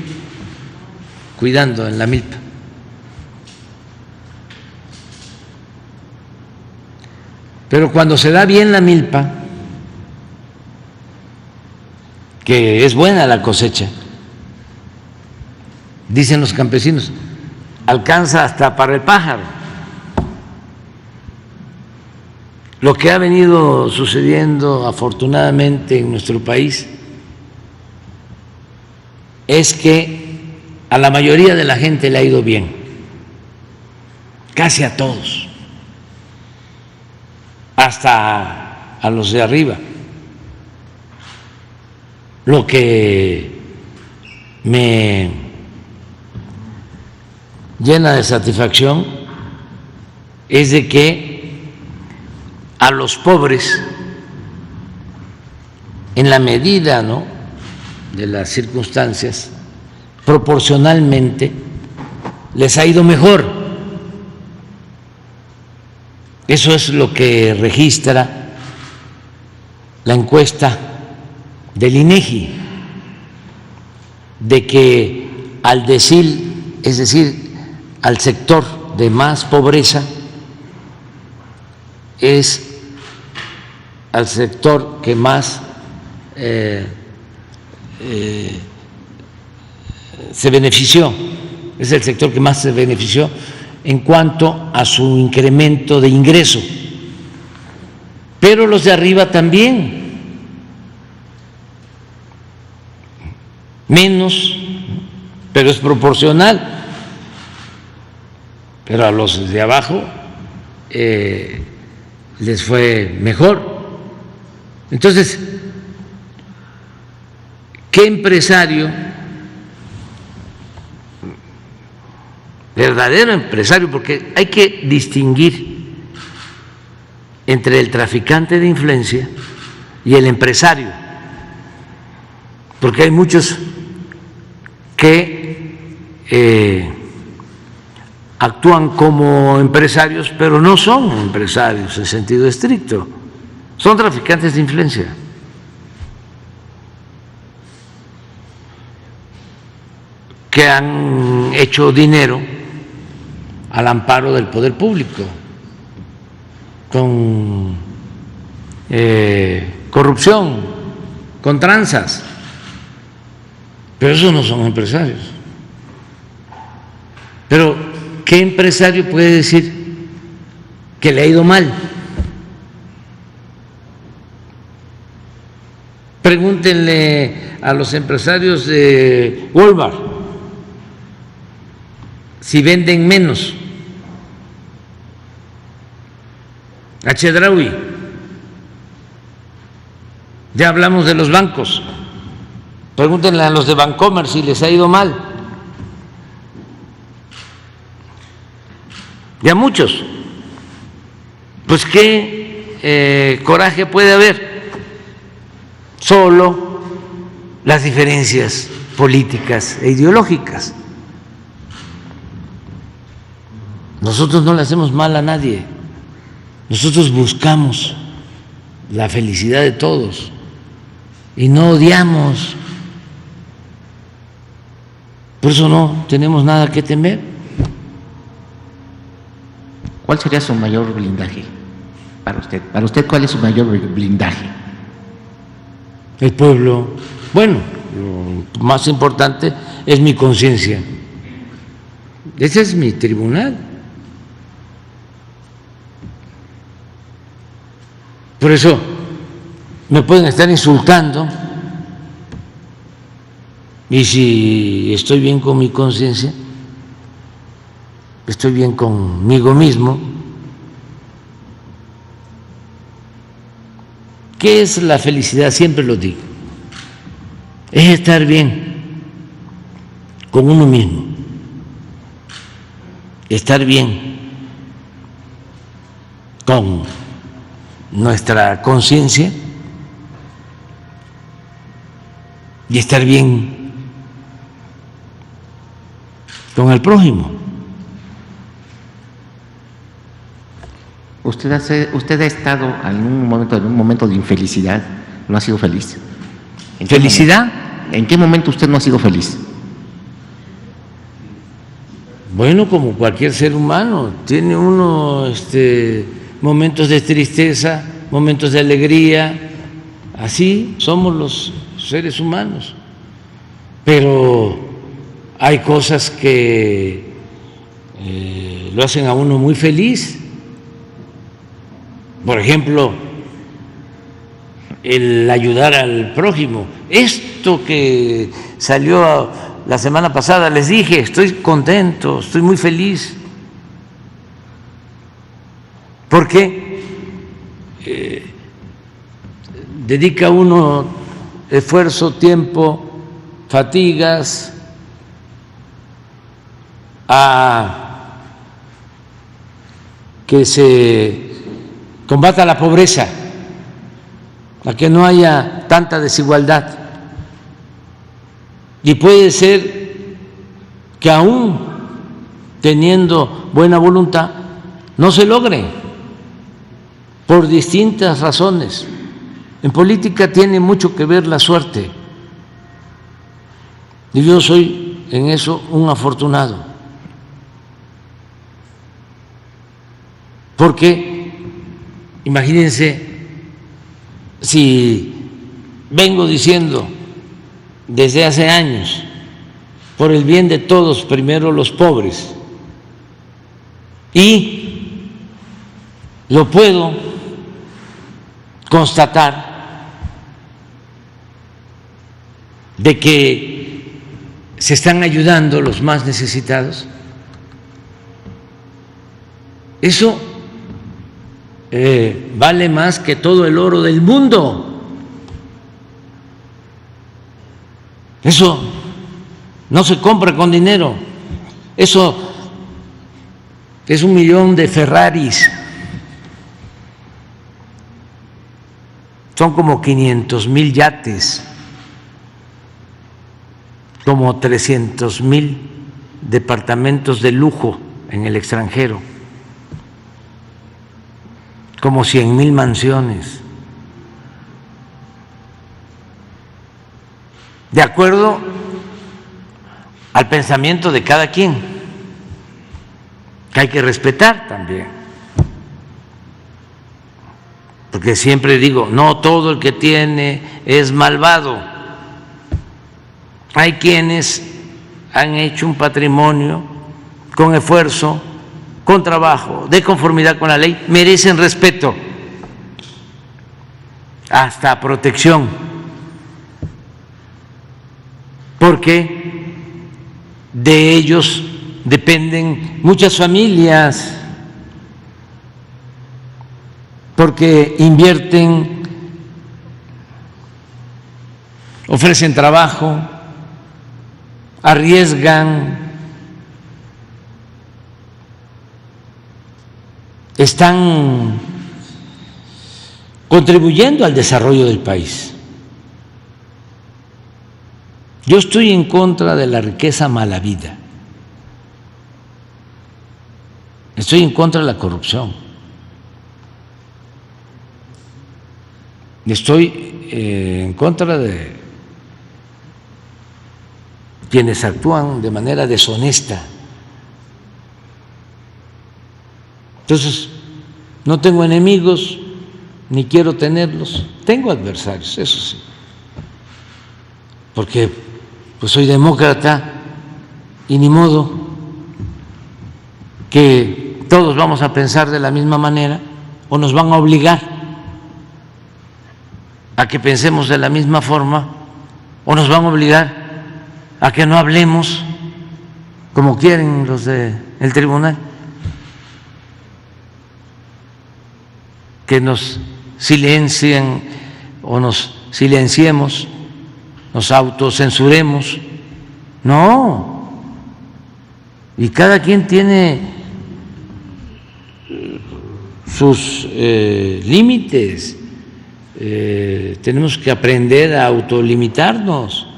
cuidando en la milpa. Pero cuando se da bien la milpa, que es buena la cosecha, dicen los campesinos, alcanza hasta para el pájaro. Lo que ha venido sucediendo afortunadamente en nuestro país es que a la mayoría de la gente le ha ido bien, casi a todos, hasta a los de arriba. Lo que me llena de satisfacción es de que a los pobres, en la medida, ¿no?, de las circunstancias, proporcionalmente les ha ido mejor. Eso es lo que registra la encuesta del INEGI, de que al decil, es decir, al sector de más pobreza, es al sector que más se benefició, es el sector que más se benefició en cuanto a su incremento de ingreso, pero los de arriba también, menos, pero es proporcional, pero a los de abajo les fue mejor. Entonces, ¿qué empresario, verdadero empresario, porque hay que distinguir entre el traficante de influencia y el empresario, porque hay muchos que actúan como empresarios, pero no son empresarios en sentido estricto, son traficantes de influencia. que han hecho dinero al amparo del poder público, con corrupción, con tranzas, pero esos no son empresarios. Pero ¿qué empresario puede decir que le ha ido mal? Pregúntenle a los empresarios de Walmart si venden menos, a Chedraui. Ya hablamos de los bancos, pregúntenle a los de Bancomer si les ha ido mal, y a muchos. Pues qué coraje puede haber. Solo las diferencias políticas e ideológicas. Nosotros no le hacemos mal a nadie, nosotros buscamos la felicidad de todos y no odiamos. Por eso no tenemos nada que temer. ¿Cuál sería su mayor blindaje para usted? Para usted, ¿cuál es su mayor blindaje? El pueblo. Bueno, lo más importante es mi conciencia. Ese es mi tribunal. Por eso me pueden estar insultando, y si estoy bien con mi conciencia, estoy bien conmigo mismo. ¿Qué es la felicidad? Siempre lo digo. Es estar bien con uno mismo, estar bien con nuestra conciencia y estar bien con el prójimo. ¿Usted ha estado en un momento de infelicidad? ¿No ha sido feliz? ¿Felicidad? ¿En qué momento usted no ha sido feliz? Bueno, como cualquier ser humano, tiene uno momentos de tristeza, momentos de alegría, así somos los seres humanos. Pero hay cosas que lo hacen a uno muy feliz. Por ejemplo, el ayudar al prójimo. Esto que salió la semana pasada, les dije, estoy contento, estoy muy feliz. Porque dedica uno esfuerzo, tiempo, fatigas a que se combata la pobreza, a que no haya tanta desigualdad. Y puede ser que aún teniendo buena voluntad no se logre por distintas razones. En política tiene mucho que ver la suerte, y yo soy en eso un afortunado, porque imagínense si vengo diciendo desde hace años, por el bien de todos, primero los pobres, y lo puedo constatar de que se están ayudando los más necesitados. Eso vale más que todo el oro del mundo. Eso no se compra con dinero. Eso es 1 millón de Ferraris. Son como 500,000 yates, como 300,000 departamentos de lujo en el extranjero, como 100,000 mansiones. De acuerdo al pensamiento de cada quien, que hay que respetar también. Porque siempre digo, no todo el que tiene es malvado. Hay quienes han hecho un patrimonio con esfuerzo, con trabajo, de conformidad con la ley, merecen respeto, hasta protección, porque de ellos dependen muchas familias, porque invierten, ofrecen trabajo, arriesgan, están contribuyendo al desarrollo del país. Yo estoy en contra de la riqueza mala vida, estoy en contra de la corrupción, estoy en contra de quienes actúan de manera deshonesta. Entonces, no tengo enemigos, ni quiero tenerlos. Tengo adversarios, eso sí, porque pues soy demócrata y ni modo que todos vamos a pensar de la misma manera o nos van a obligar a que pensemos de la misma forma o nos van a obligar a que no hablemos como quieren los del tribunal, que nos silencien o nos silenciemos, nos autocensuremos. No, y cada quien tiene sus límites, tenemos que aprender a autolimitarnos.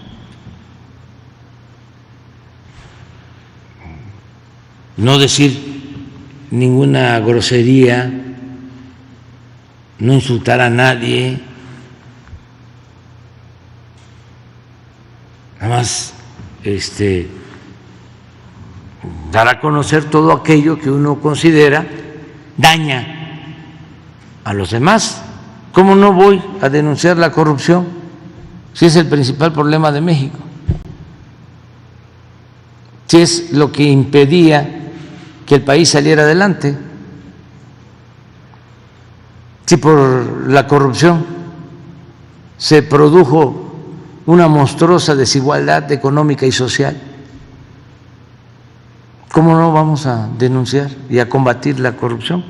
No decir ninguna grosería, no insultar a nadie, nada más dar a conocer todo aquello que uno considera daña a los demás. ¿Cómo no voy a denunciar la corrupción si es el principal problema de México? Si es lo que impedía que el país saliera adelante. Si por la corrupción se produjo una monstruosa desigualdad económica y social, ¿cómo no vamos a denunciar y a combatir la corrupción?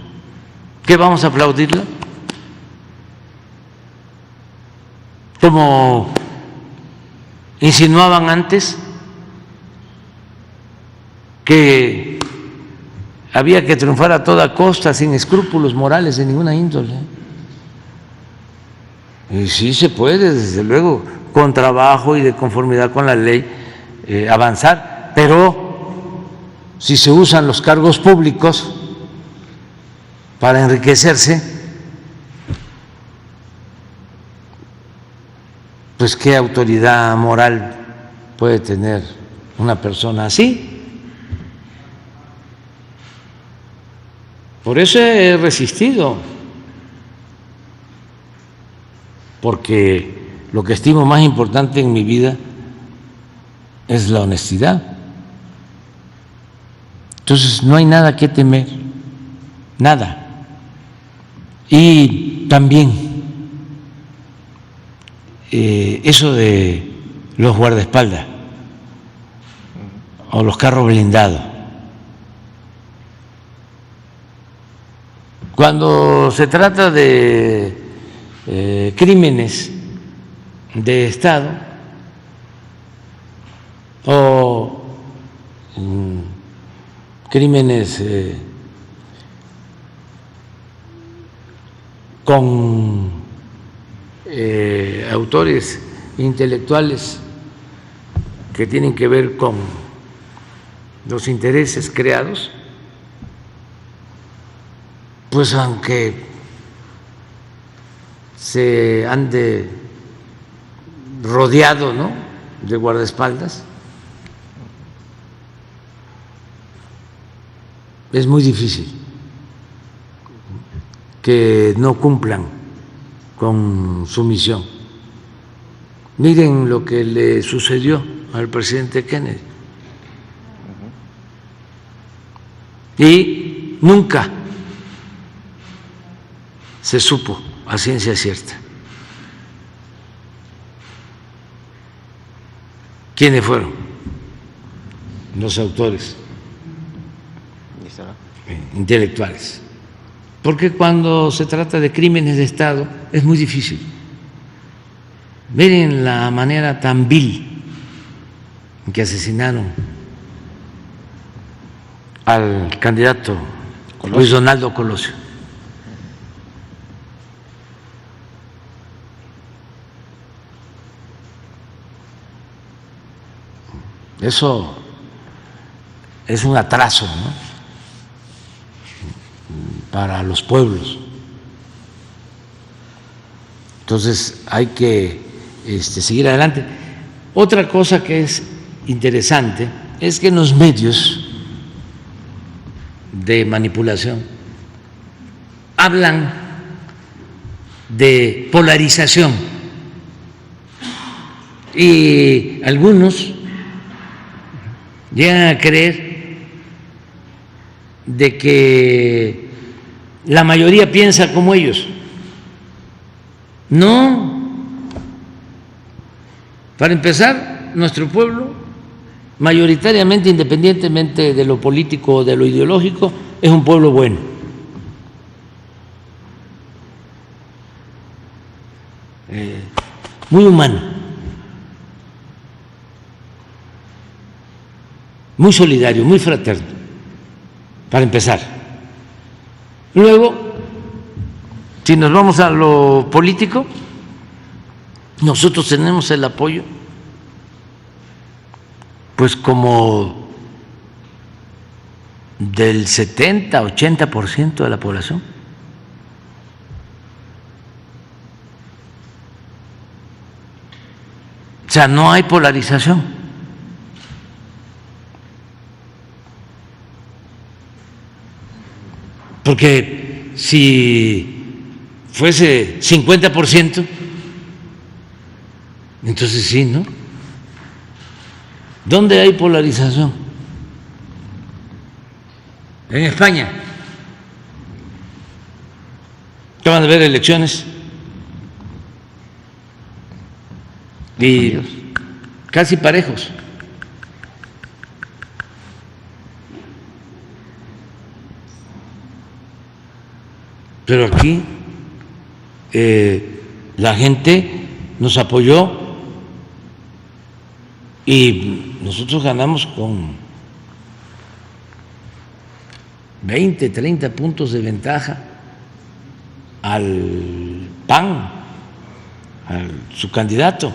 ¿Qué vamos a aplaudirla? Como insinuaban antes, que había que triunfar a toda costa, sin escrúpulos morales de ninguna índole. Y sí se puede, desde luego, con trabajo y de conformidad con la ley, avanzar, pero si se usan los cargos públicos para enriquecerse, pues qué autoridad moral puede tener una persona así. Por eso he resistido, porque lo que estimo más importante en mi vida es la honestidad. Entonces no hay nada que temer, nada. Y también eso de los guardaespaldas o los carros blindados. Cuando se trata de crímenes de Estado o crímenes con autores intelectuales que tienen que ver con los intereses creados, pues aunque se ande rodeado, ¿no?, de guardaespaldas, es muy difícil que no cumplan con su misión. Miren lo que le sucedió al presidente Kennedy. Y nunca se supo a ciencia cierta quiénes fueron los autores intelectuales. Porque cuando se trata de crímenes de Estado es muy difícil. Miren la manera tan vil en que asesinaron al candidato Luis Donaldo Colosio. Eso es un atraso, ¿no?, para los pueblos. Entonces hay que seguir adelante. Otra cosa que es interesante es que en los medios de manipulación hablan de polarización y algunos llegan a creer de que la mayoría piensa como ellos. No. Para empezar, nuestro pueblo, mayoritariamente, independientemente de lo político o de lo ideológico, es un pueblo bueno. Muy humano, muy solidario, muy fraterno, para empezar. Luego, si nos vamos a lo político, nosotros tenemos el apoyo, pues como del 70-80% de la población. O sea, no hay polarización. Porque si fuese 50%, entonces sí, ¿no? ¿Dónde hay polarización? En España. Acaban de haber elecciones y casi parejos. Pero aquí la gente nos apoyó y nosotros ganamos con 20, 30 puntos de ventaja al PAN, a su candidato.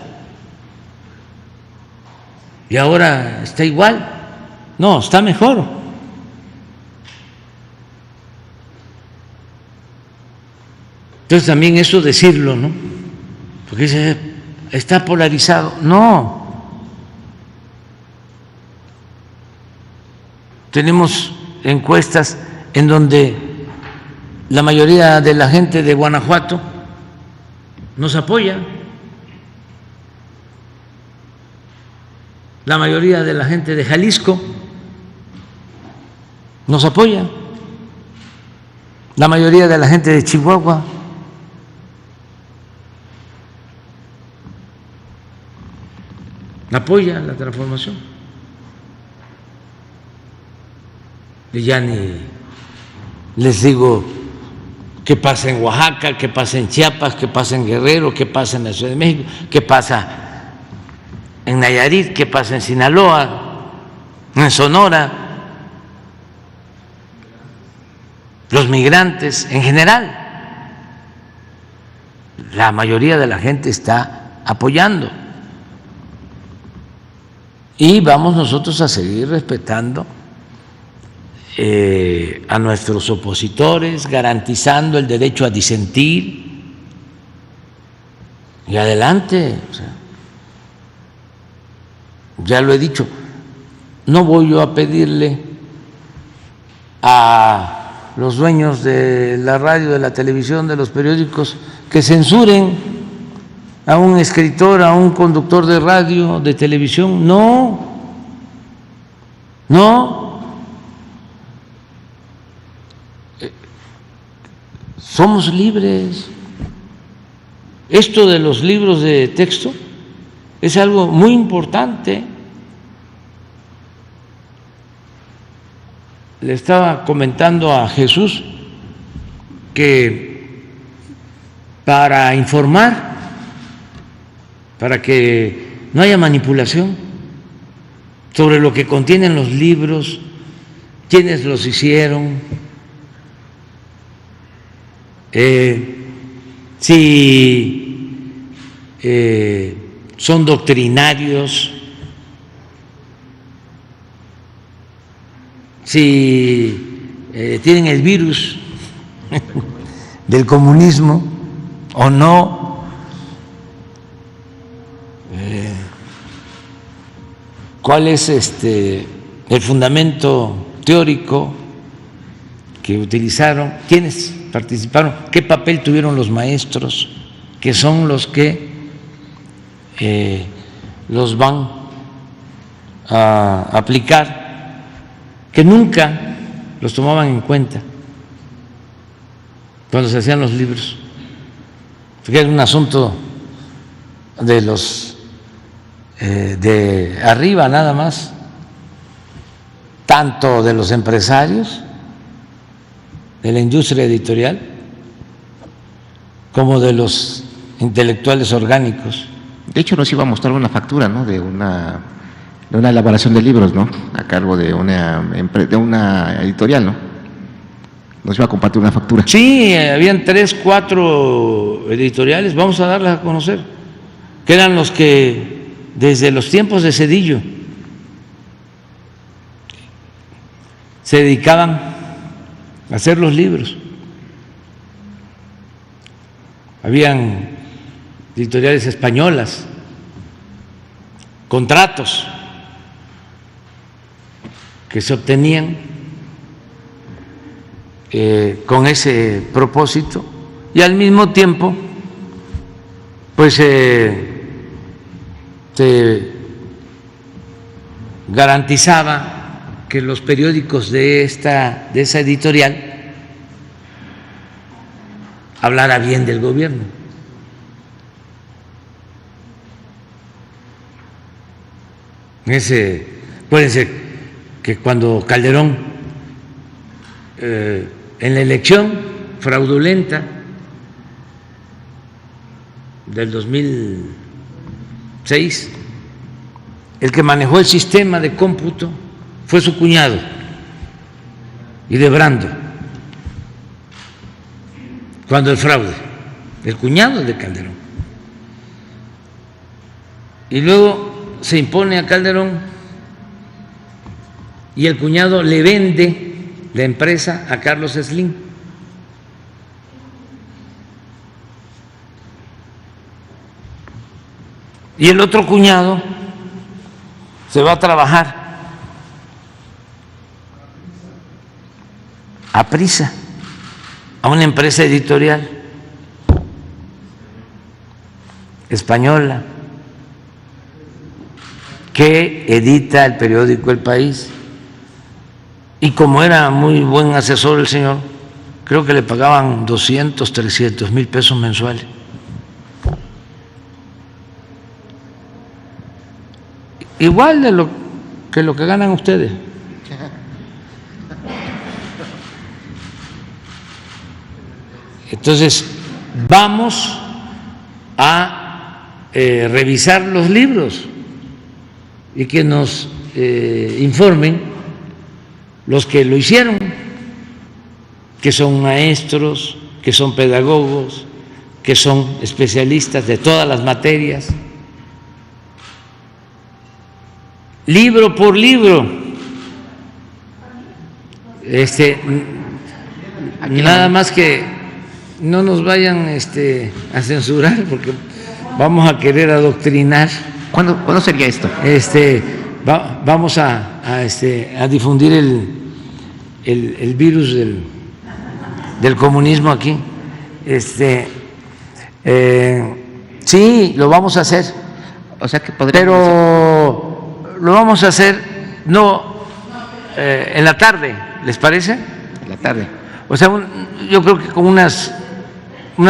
Y ahora está igual. No, está mejor. Entonces también eso decirlo, ¿no? Porque dice, está polarizado. No. Tenemos encuestas en donde la mayoría de la gente de Guanajuato nos apoya. La mayoría de la gente de Jalisco nos apoya. La mayoría de la gente de Chihuahua. Apoya la transformación. Y ya ni les digo qué pasa en Oaxaca, qué pasa en Chiapas, qué pasa en Guerrero, qué pasa en la Ciudad de México, qué pasa en Nayarit, qué pasa en Sinaloa, en Sonora, los migrantes en general. La mayoría de la gente está apoyando. Y vamos nosotros a seguir respetando a nuestros opositores, garantizando el derecho a disentir. Y adelante, o sea, ya lo he dicho, no voy yo a pedirle a los dueños de la radio, de la televisión, de los periódicos, que censuren a un escritor, a un conductor de radio, de televisión. No, somos libres. Esto de los libros de texto es algo muy importante. Le estaba comentando a Jesús que para informar, para que no haya manipulación sobre lo que contienen los libros, quiénes los hicieron, si son doctrinarios, si tienen el virus del comunismo o no, cuál es el fundamento teórico que utilizaron, quiénes participaron, qué papel tuvieron los maestros, que son los que los van a aplicar, que nunca los tomaban en cuenta cuando se hacían los libros, porque era un asunto de los de arriba nada más, tanto de los empresarios de la industria editorial como de los intelectuales orgánicos. De hecho, nos iba a mostrar una factura, ¿no?, de una elaboración de libros, ¿no?, a cargo de una editorial, ¿no? Nos iba a compartir una factura. Sí, habían 3, 4 editoriales, vamos a darlas a conocer, que eran los que desde los tiempos de Zedillo se dedicaban a hacer los libros. Habían editoriales españolas, contratos que se obtenían con ese propósito, y al mismo tiempo pues se garantizaba que los periódicos de esa editorial hablara bien del gobierno. Acuérdense que cuando Calderón, en la elección fraudulenta del 2006, el que manejó el sistema de cómputo fue su cuñado, Hildebrando, cuando el fraude, el cuñado de Calderón. Y luego se impone a Calderón y el cuñado le vende la empresa a Carlos Slim. Y el otro cuñado se va a trabajar a prisa a una empresa editorial española que edita el periódico El País. Y como era muy buen asesor el señor, creo que le pagaban 200, 300 mil pesos mensuales. Igual de lo que ganan ustedes. Entonces, vamos a revisar los libros y que nos informen los que lo hicieron, que son maestros, que son pedagogos, que son especialistas de todas las materias, libro por libro. Nada más que no nos vayan a censurar, porque vamos a querer adoctrinar. ¿Cuándo sería esto? Vamos a difundir el virus del comunismo aquí. Sí, lo vamos a hacer, O sea que pero lo vamos a hacer no en la tarde, ¿les parece? en la tarde. O sea, yo creo que con una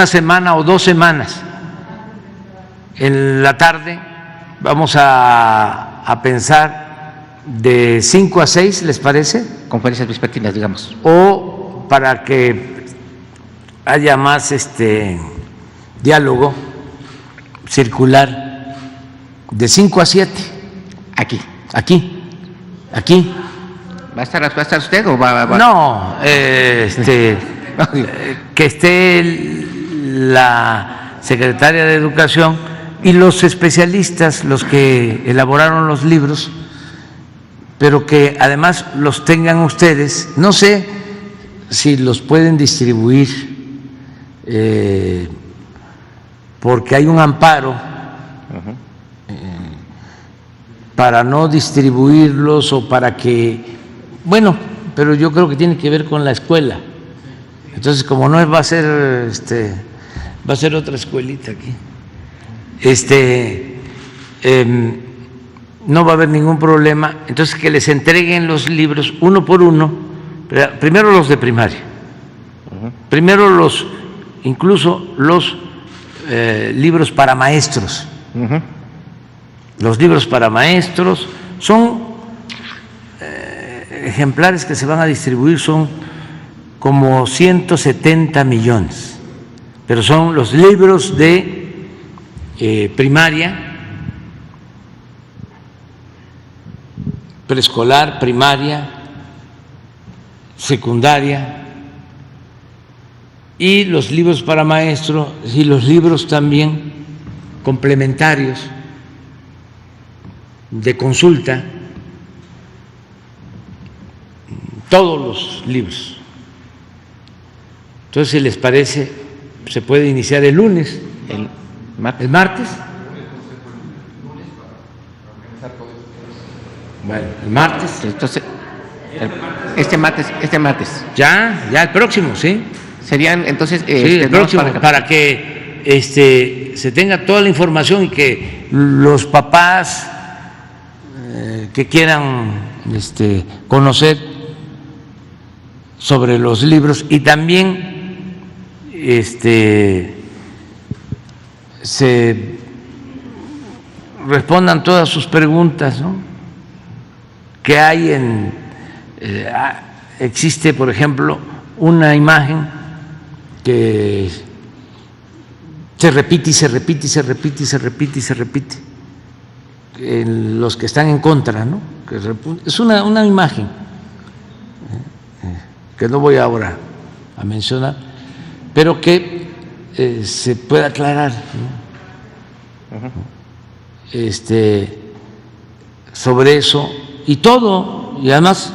semana o 2 semanas en la tarde vamos a pensar de 5 a 6, ¿les parece? Conferencias vespertinas, digamos. O para que haya más diálogo circular de 5 a 7. Aquí. Aquí. ¿Va a estar usted o va? No, que esté la secretaria de Educación y los especialistas, los que elaboraron los libros, pero que además los tengan ustedes. No sé si los pueden distribuir, porque hay un amparo para no distribuirlos o para que, bueno, pero yo creo que tiene que ver con la escuela. Entonces, como no va a ser va a ser otra escuelita aquí. No va a haber ningún problema. Entonces, que les entreguen los libros uno por uno, primero los de primaria, primero incluso los libros para maestros. Los libros para maestros son ejemplares que se van a distribuir, son como 170 millones, pero son los libros de primaria, preescolar, primaria, secundaria, y los libros para maestros y los libros también complementarios de consulta, todos los libros. Entonces, si les parece, se puede iniciar el lunes, el martes. Bueno, el martes. Entonces, este martes. Ya el próximo, sí. Serían entonces sí, el próximo, para que se tenga toda la información y que los papás que quieran conocer sobre los libros y también se respondan todas sus preguntas, ¿no? Que hay existe, por ejemplo, una imagen que se repite y se repite y se repite y se repite y se repite en los que están en contra, ¿no? Es una imagen que no voy ahora a mencionar, pero que se puede aclarar, ¿no? Sobre eso y todo, y además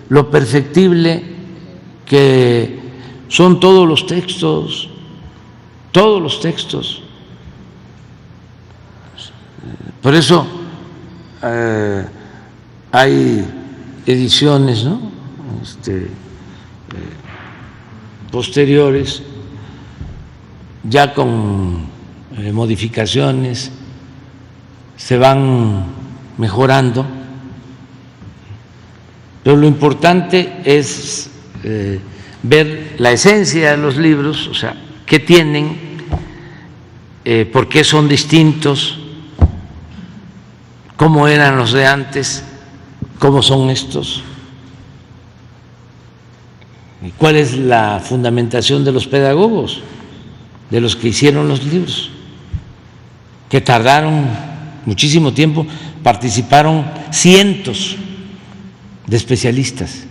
lo perfectible que son todos los textos. Por eso hay ediciones, ¿no? Posteriores, ya con modificaciones, se van mejorando, pero lo importante es ver la esencia de los libros, o sea, qué tienen, por qué son distintos, cómo eran los de antes, cómo son estos, y cuál es la fundamentación de los pedagogos, de los que hicieron los libros, que tardaron muchísimo tiempo, participaron cientos de especialistas,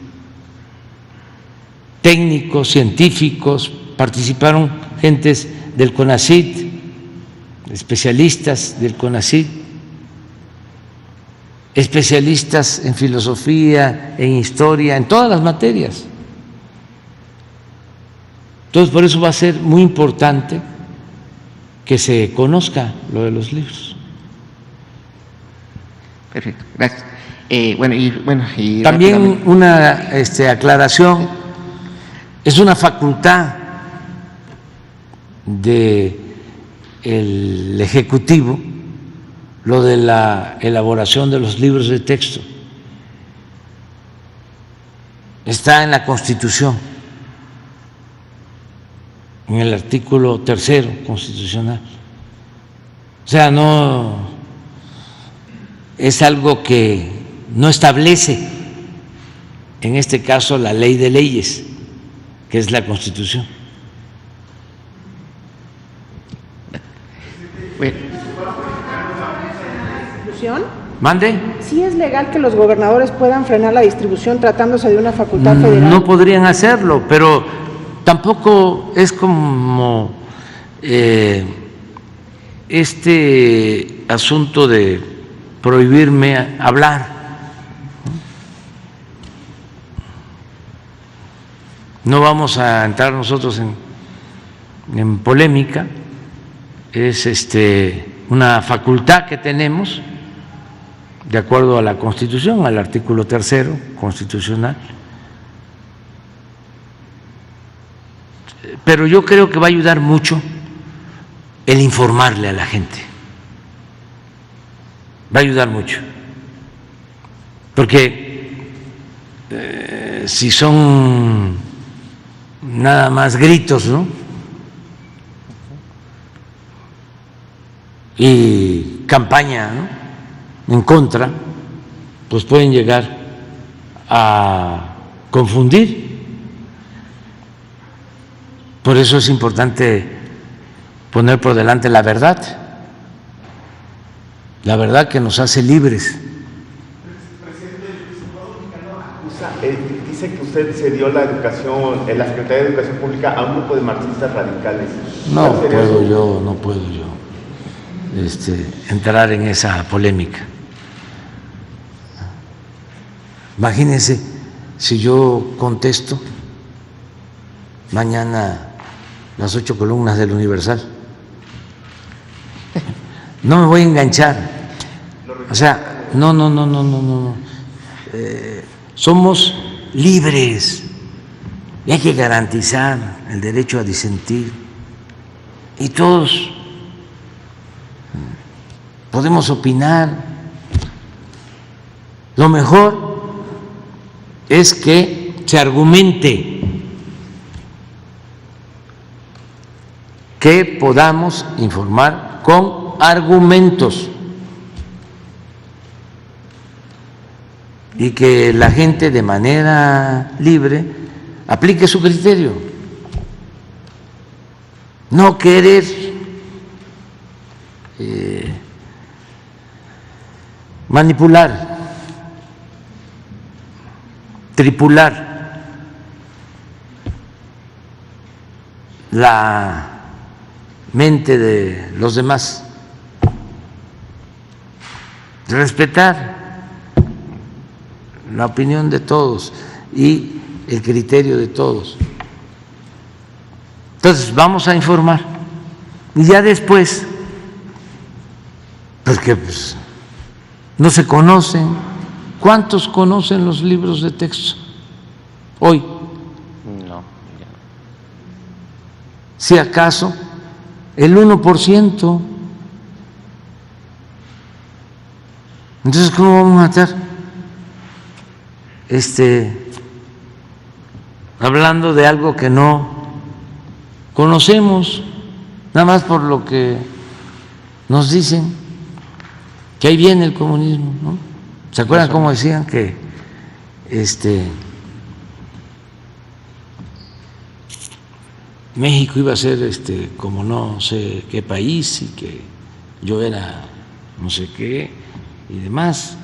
técnicos, científicos, participaron gentes del CONACYT, especialistas del CONACYT, especialistas en filosofía, en historia, en todas las materias. Entonces, por eso va a ser muy importante que se conozca lo de los libros. Perfecto, gracias. Y también rápidamente. una aclaración, es una facultad del Ejecutivo lo de la elaboración de los libros de texto. Está en la Constitución, en el artículo 3 constitucional. O sea, no es algo que no establece, en este caso, la ley de leyes, que es la Constitución. Bueno, ¿Mande? ¿Sí es legal que los gobernadores puedan frenar la distribución tratándose de una facultad federal? No podrían hacerlo, pero tampoco es como este asunto de prohibirme hablar. No vamos a entrar nosotros en polémica, es una facultad que tenemos de acuerdo a la Constitución, al artículo 3 constitucional. Pero yo creo que va a ayudar mucho el informarle a la gente. Va a ayudar mucho. Porque si son nada más gritos, ¿no? Y campaña, ¿no?, en contra, pues pueden llegar a confundir. Por eso es importante poner por delante la verdad que nos hace libres. Dice que usted se dio la educación, en la Secretaría de Educación Pública, a un grupo de marxistas radicales. No puedo yo entrar en esa polémica. Imagínense si yo contesto mañana las 8 columnas del Universal. No me voy a enganchar. O sea, no. Somos libres y hay que garantizar el derecho a disentir. Y todos podemos opinar. Lo mejor es que se argumente, que podamos informar con argumentos y que la gente de manera libre aplique su criterio. No querer manipular, tripular la mente de los demás, respetar la opinión de todos y el criterio de todos. Entonces vamos a informar y ya después, porque pues, no se conocen. ¿Cuántos conocen los libros de texto hoy? no. Si acaso el 1%. Entonces, ¿cómo vamos a estar hablando de algo que no conocemos, nada más por lo que nos dicen, que ahí viene el comunismo, ¿no? ¿Se acuerdan cómo decían que México iba a ser como no sé qué país y que yo era no sé qué y demás?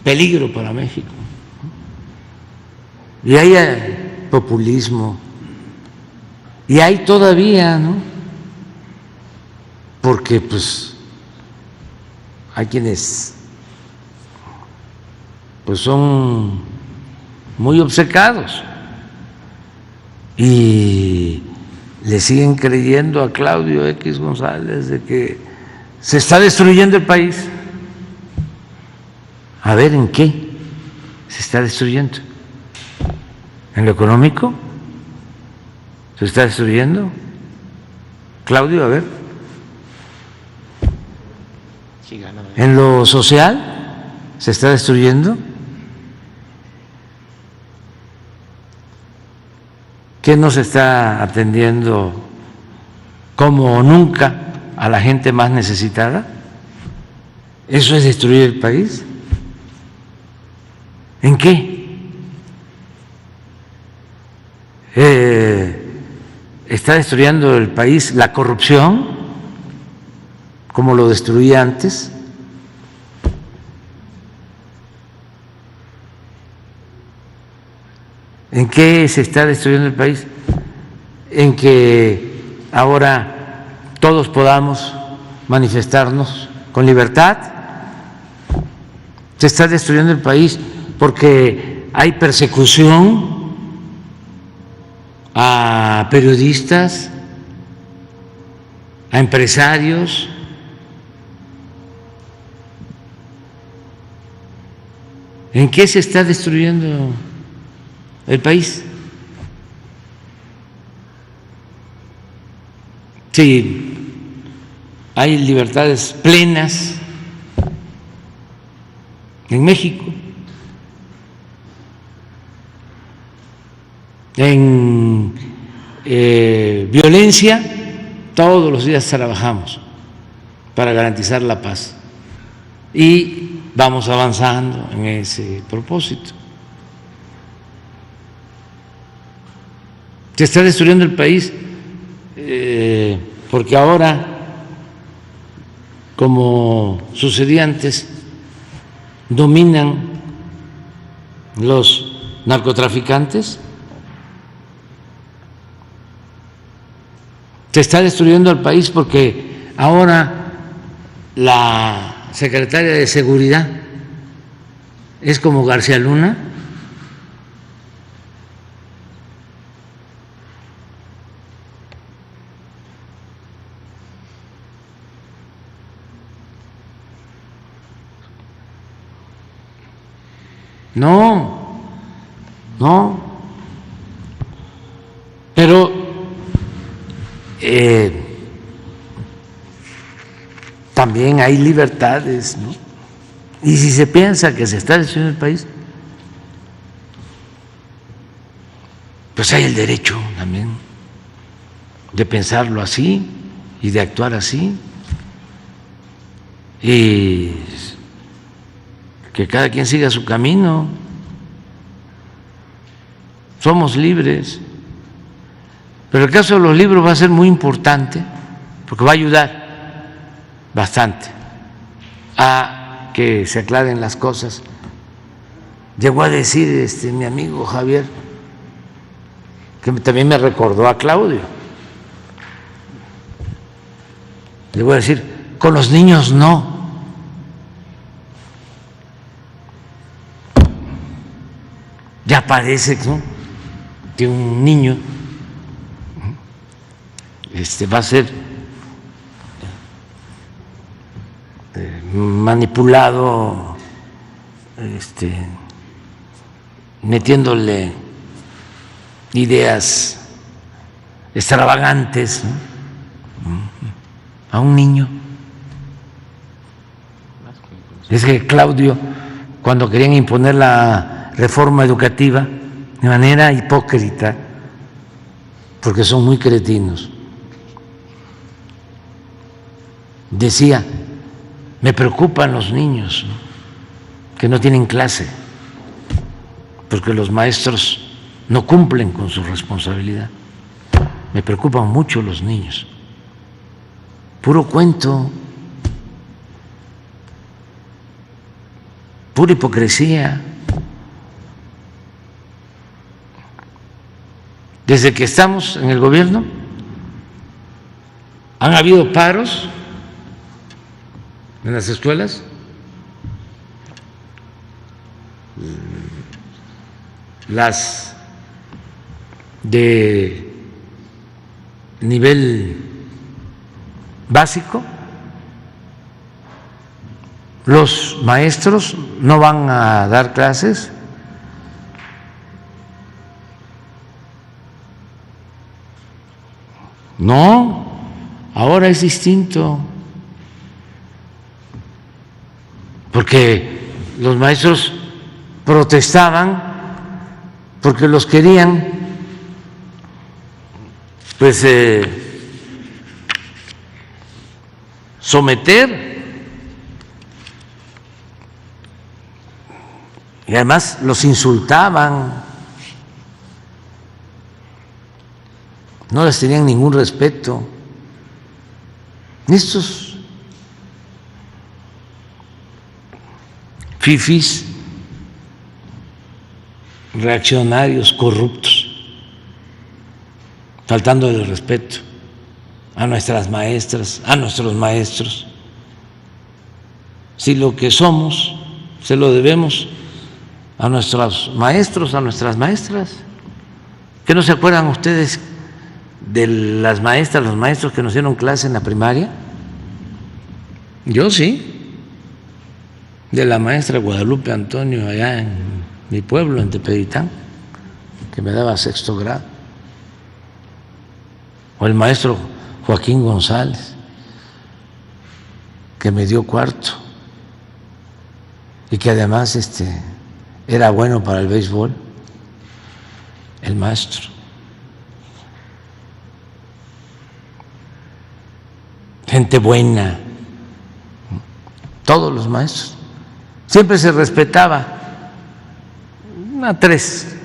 Peligro para México. Y hay populismo y hay todavía, ¿no? Porque pues hay quienes pues son muy obcecados y le siguen creyendo a Claudio X González de que se está destruyendo el país. a ver en qué se está destruyendo. ¿En lo económico? ¿Se está destruyendo? Claudio, a ver. ¿En lo social? ¿Se está destruyendo? ¿Qué no se está atendiendo como nunca a la gente más necesitada? ¿Eso es destruir el país? ¿En qué? ¿Está destruyendo el país la corrupción como lo destruía antes? ¿En qué se está destruyendo el país? En que ahora todos podamos manifestarnos con libertad. Se está destruyendo el país porque hay persecución a periodistas, a empresarios. ¿En qué se está destruyendo el país? Sí, hay libertades plenas en México. En violencia, todos los días trabajamos para garantizar la paz y vamos avanzando en ese propósito. Se está destruyendo el país porque ahora, como sucedía antes, dominan los narcotraficantes. Se está destruyendo el país porque ahora la secretaria de Seguridad es como García Luna. No, no, pero también hay libertades, ¿no? Y si se piensa que se está destruyendo el país, pues hay el derecho también de pensarlo así y de actuar así, y que cada quien siga su camino. Somos libres. Pero el caso de los libros va a ser muy importante porque va a ayudar bastante a que se aclaren las cosas. Llegó a decir mi amigo Javier, que también me recordó a Claudio, llegó a decir, con los niños no. Ya parece, ¿no?, que un niño va a ser manipulado, metiéndole ideas extravagantes, ¿no?, a un niño. Es que Claudio, cuando querían imponer la reforma educativa de manera hipócrita, porque son muy cretinos, decía, me preocupan los niños, ¿no?, que no tienen clase, porque los maestros no cumplen con su responsabilidad. Me preocupan mucho los niños. Puro cuento, pura hipocresía. Desde que estamos en el gobierno han habido paros en las escuelas, las de nivel básico los maestros no van a dar clases. No, ahora es distinto, porque los maestros protestaban porque los querían pues someter, y además los insultaban, no les tenían ningún respeto. Estos fifís, reaccionarios, corruptos, faltando el respeto a nuestras maestras, a nuestros maestros. Si lo que somos se lo debemos a nuestros maestros, a nuestras maestras. ¿Qué no se acuerdan ustedes de las maestras, los maestros que nos dieron clase en la primaria? Yo sí, de la maestra Guadalupe Antonio allá en mi pueblo, en Tepeditán, que me daba sexto grado, o el maestro Joaquín González, que me dio cuarto y que además era bueno para el béisbol, el maestro. Gente buena, todos los maestros. Siempre se respetaba a 3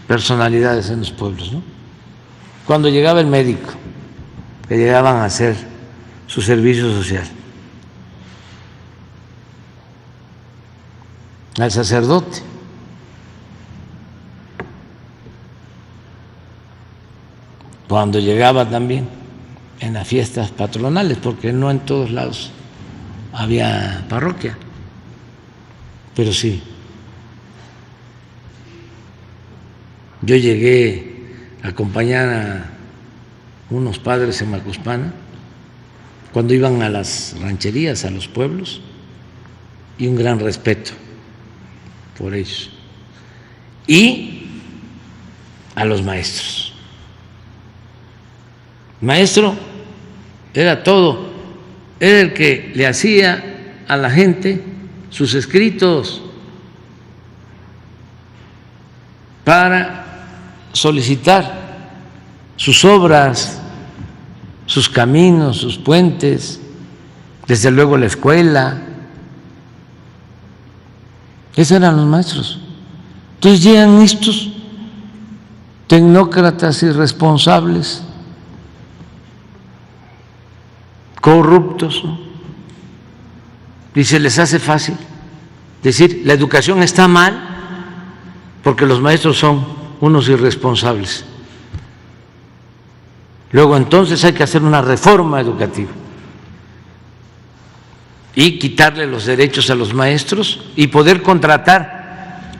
personalidades en los pueblos, ¿no? Cuando llegaba el médico, que llegaban a hacer su servicio social, al sacerdote, cuando llegaba también en las fiestas patronales, porque no en todos lados había parroquia, pero sí. Yo llegué a acompañar a unos padres en Macuspana cuando iban a las rancherías, a los pueblos, y un gran respeto por ellos. Y a los maestros. Maestro era todo, era el que le hacía a la gente sus escritos para solicitar sus obras, sus caminos, sus puentes, desde luego la escuela. Esos eran los maestros. Entonces llegan estos tecnócratas irresponsables, corruptos, ¿no? Y se les hace fácil decir la educación está mal porque los maestros son unos irresponsables. Luego entonces hay que hacer una reforma educativa y quitarle los derechos a los maestros y poder contratar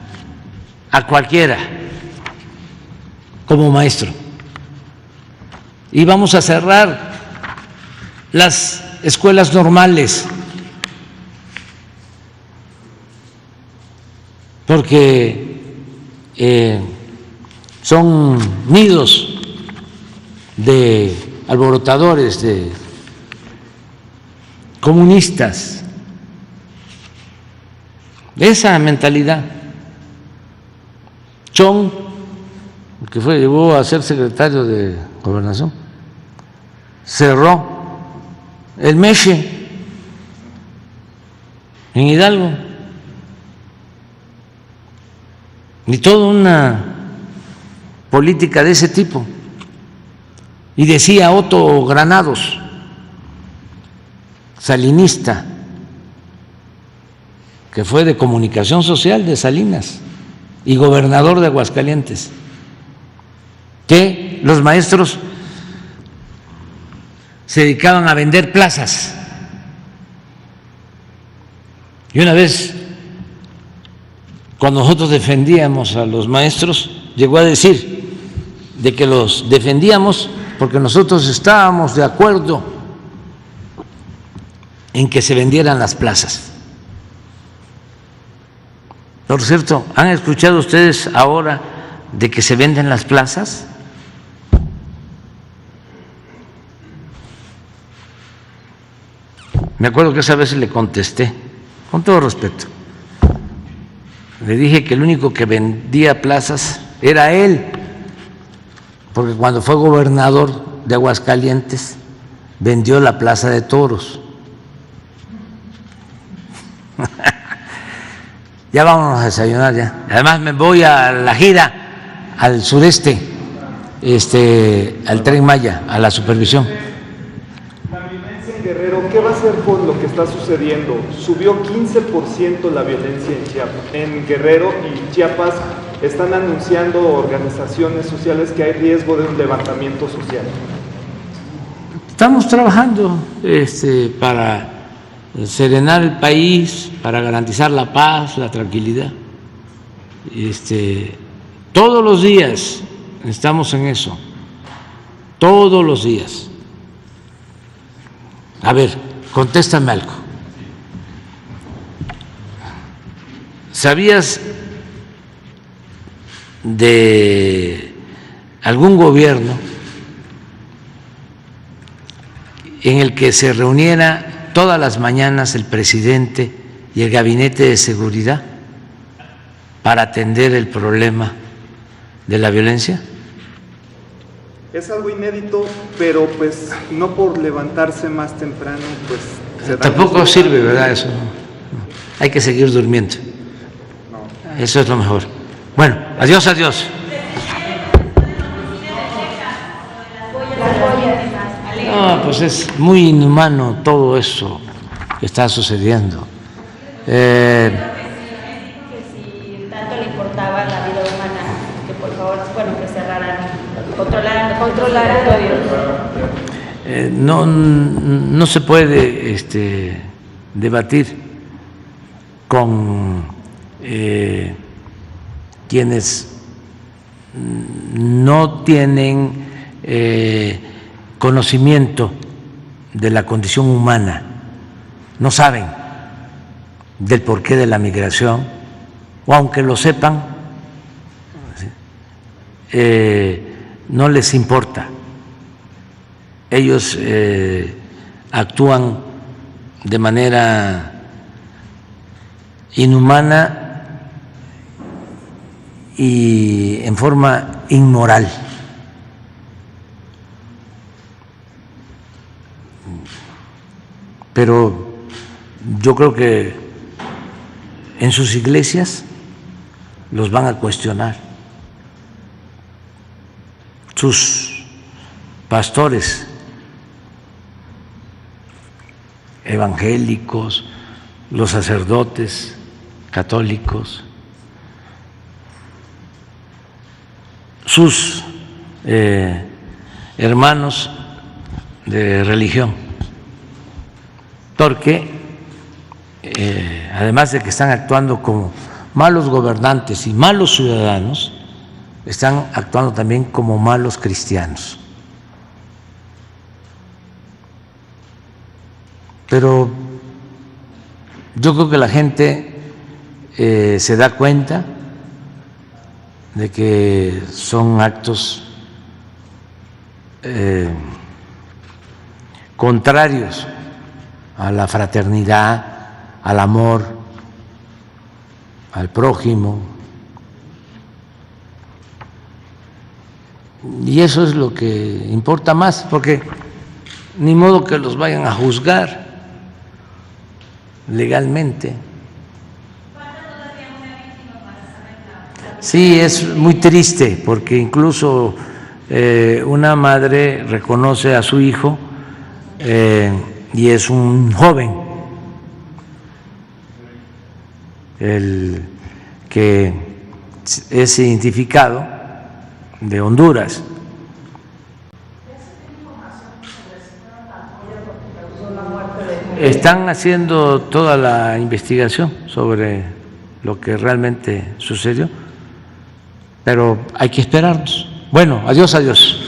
a cualquiera como maestro. Y vamos a cerrar las escuelas normales, porque son nidos de alborotadores, de comunistas, de esa mentalidad. Chong, que llegó a ser secretario de Gobernación, cerró el Meche en Hidalgo, y toda una política de ese tipo. Y decía Otto Granados, salinista, que fue de Comunicación Social de Salinas y gobernador de Aguascalientes, que los maestros se dedicaban a vender plazas. Y una vez, cuando nosotros defendíamos a los maestros, llegó a decir de que los defendíamos porque nosotros estábamos de acuerdo en que se vendieran las plazas. Por cierto, ¿han escuchado ustedes ahora de que se venden las plazas? Me acuerdo que esa vez le contesté, con todo respeto. Le dije que el único que vendía plazas era él, porque cuando fue gobernador de Aguascalientes vendió la Plaza de Toros. Ya vámonos a desayunar ya. Además me voy a la gira al sureste, al Tren Maya, a la supervisión. La violencia en Guerrero, ¿qué va a hacer con lo que está sucediendo? Subió 15% la violencia en Guerrero, y Chiapas están anunciando organizaciones sociales que hay riesgo de un levantamiento social. Estamos trabajando para serenar el país, para garantizar la paz, la tranquilidad. Todos los días estamos en eso, todos los días. A ver, contéstame algo. ¿Sabías de algún gobierno en el que se reuniera todas las mañanas el presidente y el gabinete de seguridad para atender el problema de la violencia? Es algo inédito, pero pues no por levantarse más temprano, pues se tampoco sirve, ¿verdad? Eso hay que seguir durmiendo. Eso es lo mejor. Bueno, adiós, adiós. No, pues es muy inhumano todo eso que está sucediendo. Que si tanto le importaba la vida humana, que por favor, bueno, que cerraran, controlaran todo. No se puede debatir con quienes no tienen conocimiento de la condición humana, no saben del porqué de la migración, o aunque lo sepan, no les importa. Ellos actúan de manera inhumana y en forma inmoral. Pero yo creo que en sus iglesias los van a cuestionar. Sus pastores evangélicos, los sacerdotes católicos, sus hermanos de religión, porque además de que están actuando como malos gobernantes y malos ciudadanos, están actuando también como malos cristianos. Pero yo creo que la gente se da cuenta de que son actos contrarios a la fraternidad, al amor, al prójimo. Y eso es lo que importa más, porque ni modo que los vayan a juzgar legalmente. Sí, es muy triste, porque incluso una madre reconoce a su hijo y es un joven, el que es identificado de Honduras. Están haciendo toda la investigación sobre lo que realmente sucedió, pero hay que esperarnos. Bueno, adiós, adiós.